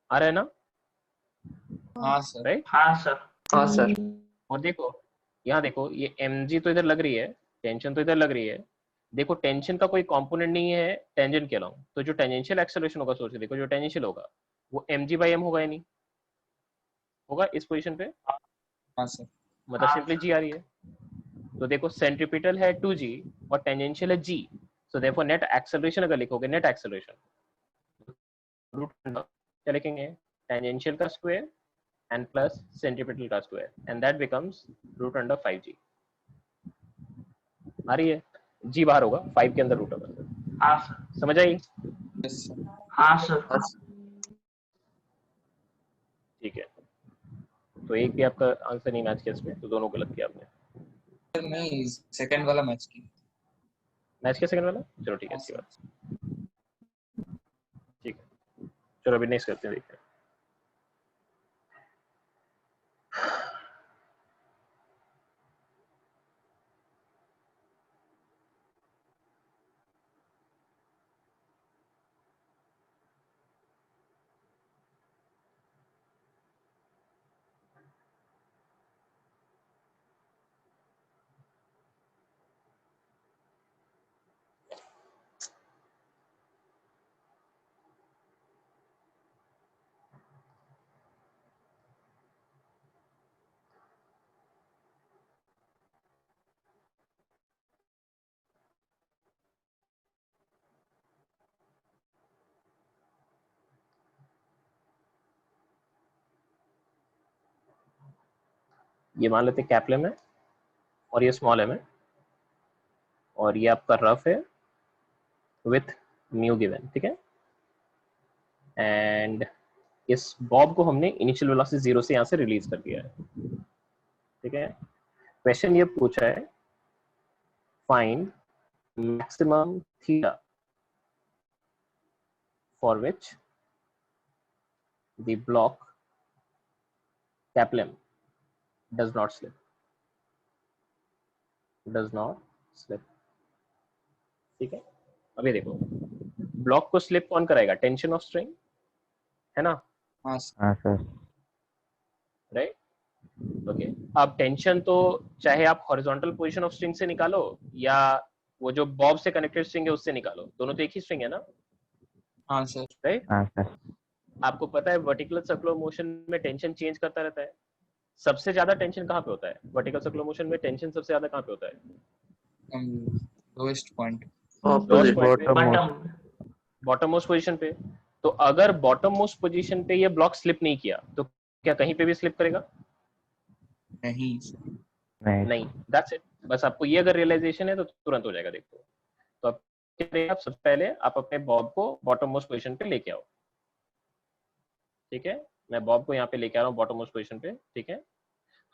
आ रहा है ना, हाँ सर। राइट? हाँ सर। और देखो यहाँ देखो, ये mg तो इधर लग रही है, टेंशन तो इधर लग रही है। देखो टेंशन का कोई कंपोनेंट नहीं है टेंजेंट के अलावा, तो जो टेंजेंशियल एक्सेलरेशन होगा, सोच के देखो, जो टेंजेंशियल होगा वो mg बाई m होगा या नहीं होगा इस पोजीशन पे? हाँ सर। मतलब सिंपली g आ रही है। तो देखो सेंट्रीपिटल है 2g और टेंजेंशियल है g, so therefore net acceleration अगर लिखोगे, नेट एक्सेलरेशन रूट क्या लिखेंगे? टेंजेंशियल का स्क्वायर and plus centripetal का square and that becomes root under 5g। आ रही है? g बाहर होगा, 5 के अंदर रूट होगा। हाँ सर, समझ आई? Yes sir. हाँ सर। ठीक है, तो एक भी आपका आंसर नहीं मैच किया इसमें, तो दोनों गलत किया आपने। नहीं, सेकंड वाला मैच की। मैच के सेकंड वाला, चलो ठीक है, हाँ अच्छी सर। बात, ठीक है। चलो अभी नेक्स्ट करते हैं, देखते हैं। ये मान लेते हैं कैप्लम है और ये स्मॉल एम है और ये आपका रफ है विथ म्यू गिवन, ठीक है। एंड इस बॉब को हमने इनिशियल वेलोसिटी 0 से यहाँ से रिलीज कर दिया है, ठीक है। क्वेश्चन ये पूछा है, find maximum theta for which the block कैप्लम does not slip, does not slip, ठीक है। अभी देखो, ब्लॉक को स्लिप कौन कराएगा? टेंशन ऑफ स्ट्रिंग, है ना, हाँ सर। हाँ सर। Right, okay. अब टेंशन तो चाहे आप हॉरिजॉन्टल पोजीशन ऑफ स्ट्रिंग से निकालो या वो जो बॉब से कनेक्टेड स्ट्रिंग है उससे निकालो, दोनों तो एक ही स्ट्रिंग है ना, हाँ सर। राइट। हाँ सर। आपको पता है वर्टिकल सर्कुलर मोशन में टेंशन चेंज करता रहता है। सबसे ज्यादा टेंशन कहाँ पे होता है? वर्टिकल सर्कुलर मोशन में टेंशन सबसे ज्यादा कहाँ पे होता है? Lowest point. Lowest opposite, point पे, बॉटम बॉटम मोस्ट पोजीशन पे। तो अगर बॉटम मोस्ट पोजीशन पे ये ब्लॉक स्लिप नहीं किया तो क्या कहीं पे भी स्लिप करेगा? नहीं सर। नहीं, दैट्स इट। बस आपको ये अगर रियलाइजेशन है तो तुरंत हो जाएगा। देखो, तो अब क्या करेंगे आप? सबसे पहले आप अपने बॉब को बॉटम मोस्ट पोजीशन पे लेके आओ, ठीक है। मैं बॉब को यहाँ पे लेके आ रहा हूँ बॉटम मोस्ट पोजीशन पे, ठीक है।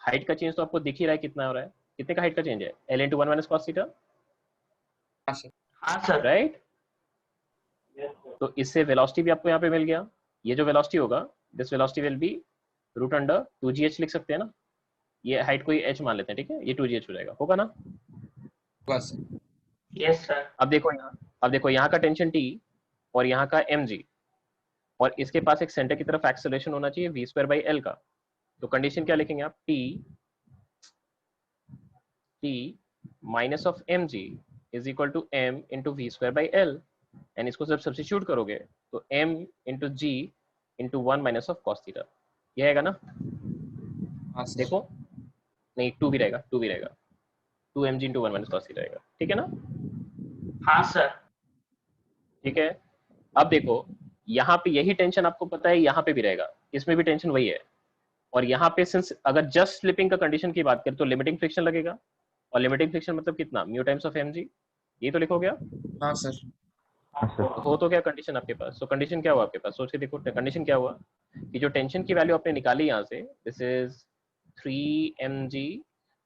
हाइट का चेंज तो आपको दिख ही रहा है कितना हो रहा है, कितने का हाइट का चेंज है? L into 1 minus cos theta, हाँ सर। हाँ सर, राइट। तो इससे वेलोसिटी भी आपको यहाँ पे मिल गया। ये जो वेलोसिटी होगा, this velocity will be root under 2gh, लिख सकते हैं ना। ये हाइट को ही h मान लेते हैं, ठीक है। ये 2gh हो जाएगा, होगा ना? होगा सर। यस सर, अब देखो यहाँ का टेंशन T और यहाँ का mg, और इसके पास एक सेंटर की तरफ एक्सेलरेशन होना चाहिए v स्क्वायर बाई एल का। तो कंडीशन क्या लिखेंगे आप? T minus of mg is equal to m into v square by l. And इसको जब सब्स्टिट्यूट करोगे तो m into g into 1 minus of cos theta, ये आएगा ना? हाँ सर। देखो, नहीं 2 भी रहेगा, 2 भी रहेगा, 2mg into 1 minus cos theta रहेगा, ठीक है ना? हाँ सर, ठीक है। अब देखो, यहाँ पे यही टेंशन आपको पता है यहाँ पे भी रहेगा, इसमें भी टेंशन वही है। और यहाँ पे सिंस अगर जस्ट स्लिपिंग का कंडीशन की बात करें तो लिमिटिंग फ्रिक्शन लगेगा, और लिमिटिंग फ्रिक्शन मतलब कितना? म्यू टाइम्स ऑफ mg, ये तो लिखो गया। हाँ सर। हाँ सर। तो हो तो क्या कंडीशन आपके पास? तो कंडीशन क्या हुआ आपके पास? सोच के देखो, कंडीशन क्या हुआ कि जो टेंशन की वैल्यू आपने निकाली यहाँ से, this is 3mg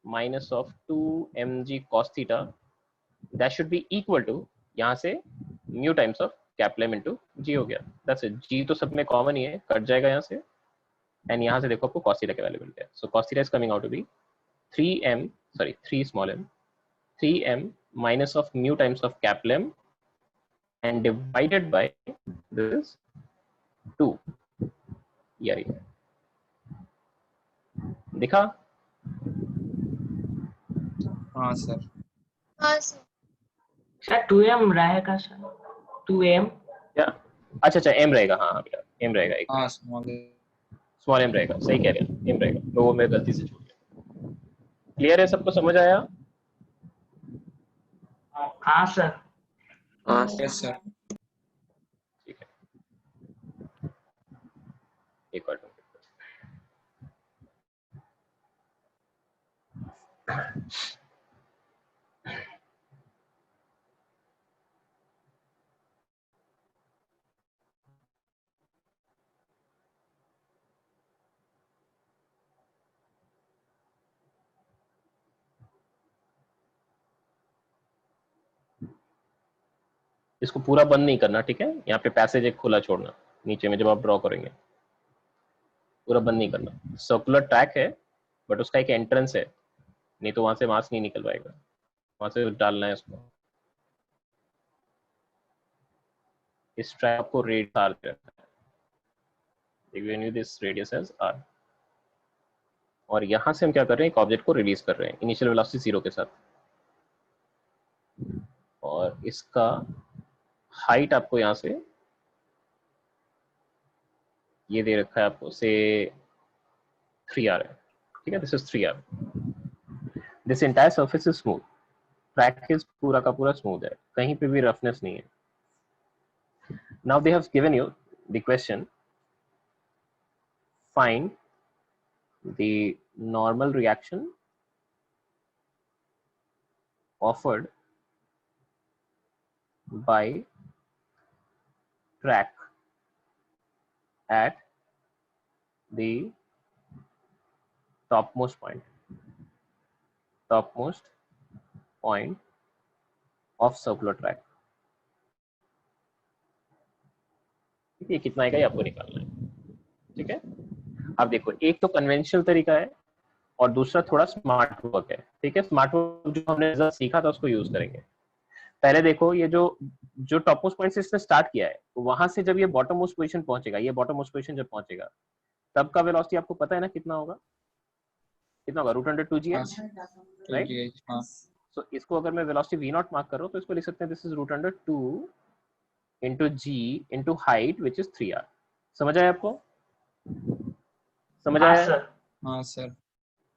minus of 2mg cos theta, that should be equal to यहाँ से म्यू टाइम्स ऑफ कैप्लम इनटू जी हो गया। That's it. जी तो सब में कॉमन ही है, कट जाएगा यहाँ से, एंड यहाँ से देखो आपको cos थीटा की वैल्यू मिल गया। So cos theta is coming out to be 3 small m 3m minus of mu times of caplem and divided by this 2, ये दिखा? हाँ सर। हाँ सर। सर 2m रहेगा सर, 2m। क्या? अच्छा m रहेगा, हाँ भैया m रहेगा, एक हाँ स्मॉल। स्मॉल m रहेगा, सही कह रहे हैं, m रहेगा, तो वो मैं गलती से छूट गया। क्लियर है? सबको समझ आया? हाँ सर, हाँ यस सर। ठीक है, एक और इसको पूरा बंद नहीं करना, ठीक है। यहाँ पे पैसेज एक खुला छोड़ना नीचे में जब आप ड्रॉ करेंगे, पूरा बंद नहीं करना। सर्कुलर ट्रैक है बट उसका एक एंट्रेंस है, नहीं तो वहां से मास नहीं निकल पाएगा, वहां से डालना है इसको। इस ट्रैक को रेडियस आर रखना है, given you this radius as r. और यहां से हम क्या कर रहे हैं, एक ऑब्जेक्ट को रिलीज कर रहे हैं इनिशियल वेलोसिटी 0 के साथ, और इसका हाइट आपको यहां से ये दे रखा है आपको, से 3r है, ठीक है। This is 3r। This entire surface is smooth, track is पूरा का पूरा स्मूथ है, कहीं पे भी रफनेस नहीं है। Now they have given you the question, find the normal reaction offered by track at the topmost point of circular track। ये कितना आएगा ये आपको निकालना है, ठीक है। अब देखो, एक तो कन्वेंशनल तरीका है और दूसरा थोड़ा स्मार्ट वर्क है, ठीक है। स्मार्ट वर्क जो हमने रिजल्ट सीखा था उसको यूज करेंगे। पहले देखो, ये जो टॉप मोस्ट पॉइंट से इसने स्टार्ट किया है, वहां से जब ये बॉटम मोस्ट पोजीशन पहुंचेगा, ये बॉटम मोस्ट पोजीशन जब पहुंचेगा, तब का वेलोसिटी आपको पता है ना कितना होगा, कितना होगा, √2g है, राइट। सो इसको अगर मैं वेलोसिटी v नॉट मार्क कर रहा हूं तो इसको लिख सकते हैं this is √2 into g into height which is 3r। समझ आया आपको, समझ आया? हाँ सर।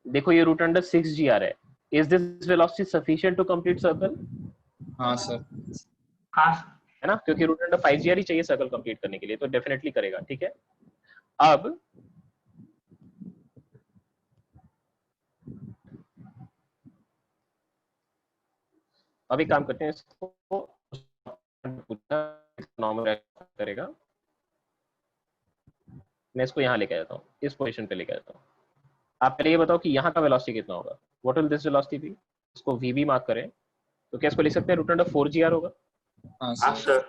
देखो ये √6gr है। Is this velocity sufficient to complete circle? हाँ सर। है ना, क्योंकि √5gr ही चाहिए सर्कल कंप्लीट करने के लिए, तो डेफिनेटली करेगा, ठीक है। अब एक काम करते हैं, इसको नॉर्मल करेगा, मैं इसको यहाँ लेके जाता हूँ, इस पोजीशन पे लेके जाता हूँ। आप पहले ये बताओ कि यहाँ का वेलोसिटी कितना होगा, what will this velocity be. इसको वीबी मार्क करें तो क्या इसको लिख सकते हैं √4gr होगा? हाँ सर।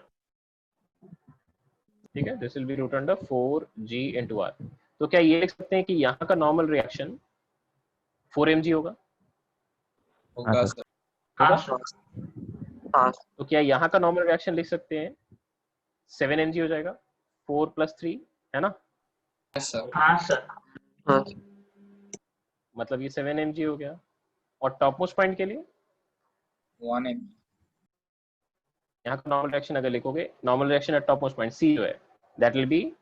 ठीक है, this will B √4g into r। तो क्या ये लिख सकते हैं कि यहाँ का नॉर्मल रिएक्शन 4mg होगा? होगा सर। हाँ तो क्या यहाँ का नॉर्मल रिएक्शन लिख सकते हैं 7mg हो जाएगा, 4 + 3, है ना। सर। हाँ मतलब ये 7mg हो गया। और टॉप मोस्ट पॉइंट के लिए 1 mg। यहाँ का नॉर्मल रिएक्शन अगर लिखोगे, normal reaction at top most point c जो है, that will B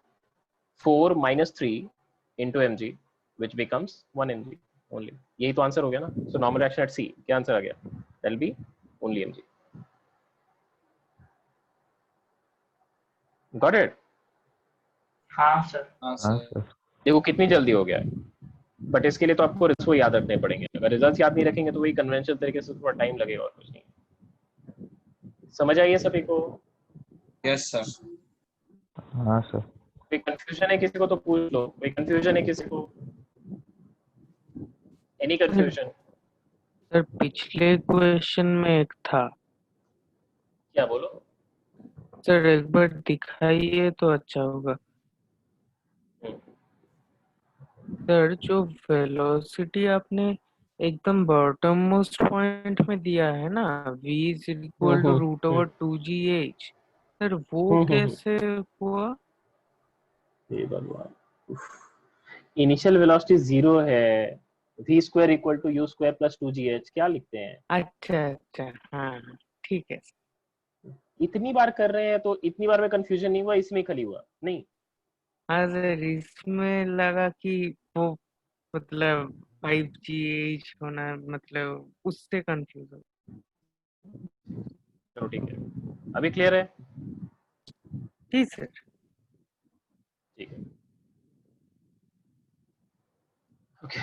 4 - 3 into mg which becomes 1 mg only। यही तो आंसर हो गया ना। So normal reaction at c क्या आंसर आ गया, that will B only mg। Got it? हाँ हाँ सर। सर। देखो कितनी जल्दी हो गया है, बट इसके लिए तो आपको रिजल्ट याद रखने पड़ेंगे। अगर रिजल्ट याद नहीं रखेंगे तो वही कन्वेंशनल तरीके से थोड़ा टाइम लगेगा और कुछ नहीं। समझ आइए सभी को? Yes sir. हाँ सर। कोई कंफ्यूजन है किसी को तो पूछ लो, कोई कंफ्यूजन है किसी को? Any confusion? सर पिछले क्वेश्चन में एक था क्या बोलो? सर, एक बार दिखाइए तो अच्छा होगा। सर जो वेलोसिटी आपने एकदम बॉटम मोस्ट पॉइंट में दिया है ना, v = √2gh, सर वो कैसे हुआ? ये भगवान, इनिशियल वेलोसिटी 0 है, v² = u² + 2gh, क्या लिखते हैं? अच्छा हाँ ठीक है। इतनी बार कर रहे हैं तो इतनी बार में कंफ्यूजन नहीं हुआ, इसमें खाली हुआ नहीं। हाँ सर, इसमें लगा कि वो मतलब 5gh होना, मतलब उससे कंफ्यूज हो। चलो ठीक है, अभी क्लियर है? जी सर। ठीक है, ओके।